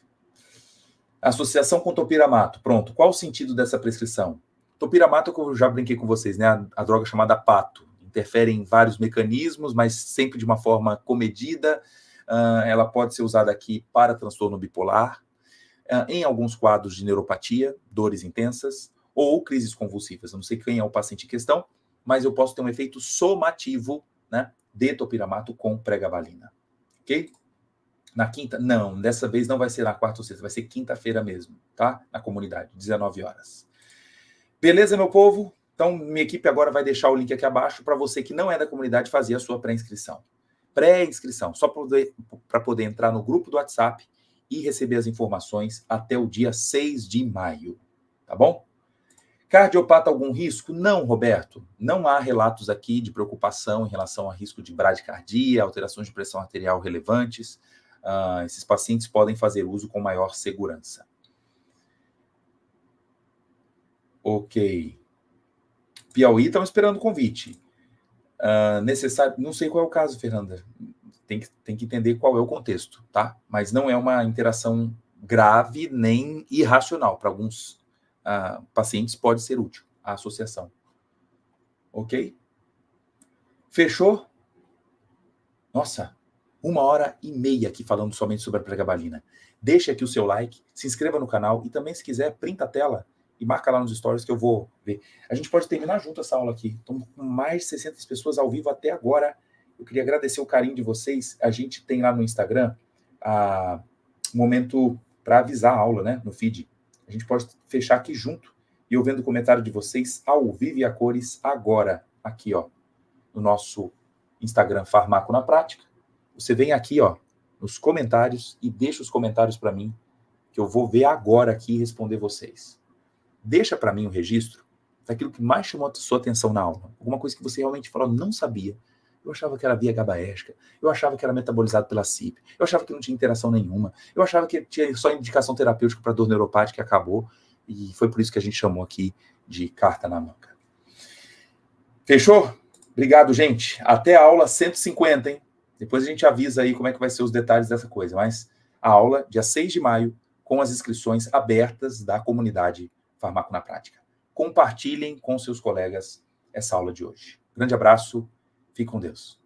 Associação com topiramato. Pronto. Qual o sentido dessa prescrição? Topiramato, que eu já brinquei com vocês, né? A droga chamada pato. Interfere em vários mecanismos, mas sempre de uma forma comedida. Ela pode ser usada aqui para transtorno bipolar, em alguns quadros de neuropatia, dores intensas, ou crises convulsivas. Eu não sei quem é o paciente em questão, mas eu posso ter um efeito somativo, né, de topiramato com pregabalina. Ok? Na quinta? Não, dessa vez não vai ser na quarta ou sexta, vai ser quinta-feira mesmo, tá? Na comunidade, 19 horas. Beleza, meu povo? Então, minha equipe agora vai deixar o link aqui abaixo para você que não é da comunidade fazer a sua pré-inscrição. Pré-inscrição, só para poder entrar no grupo do WhatsApp e receber as informações até o dia 6 de maio, tá bom? Cardiopata, algum risco? Não, Roberto. Não há relatos aqui de preocupação em relação a risco de bradicardia, alterações de pressão arterial relevantes. Esses pacientes podem fazer uso com maior segurança. Ok. Piauí, estamos esperando o convite. Necessário, não sei qual é o caso, Fernanda. Tem que entender qual é o contexto, tá? Mas não é uma interação grave nem irracional. Para alguns pacientes pode ser útil a associação. Ok? Fechou? Nossa, 1h30 aqui falando somente sobre a pregabalina. Deixa aqui o seu like, se inscreva no canal e também, se quiser, printa a tela e marca lá nos stories que eu vou ver. A gente pode terminar junto essa aula aqui. Estamos com mais de 600 pessoas ao vivo até agora. Eu queria agradecer o carinho de vocês. A gente tem lá no Instagram um momento para avisar a aula, né, no feed. A gente pode fechar aqui junto e eu vendo o comentário de vocês ao vivo e a cores agora, aqui, ó, no nosso Instagram Farmaco na Prática. Você vem aqui, ó, nos comentários e deixa os comentários para mim, que eu vou ver agora aqui e responder vocês. Deixa para mim o registro daquilo que mais chamou a sua atenção na aula. Alguma coisa que você realmente falou, não sabia. Eu achava que era via GABAérgica, eu achava que era metabolizado pela CYP, eu achava que não tinha interação nenhuma, eu achava que tinha só indicação terapêutica para dor neuropática e acabou, e foi por isso que a gente chamou aqui de carta na manga. Fechou? Obrigado, gente. Até a aula 150, hein? Depois a gente avisa aí como é que vai ser os detalhes dessa coisa, mas a aula, dia 6 de maio, com as inscrições abertas da comunidade Farmaco na Prática. Compartilhem com seus colegas essa aula de hoje. Grande abraço, fique com Deus.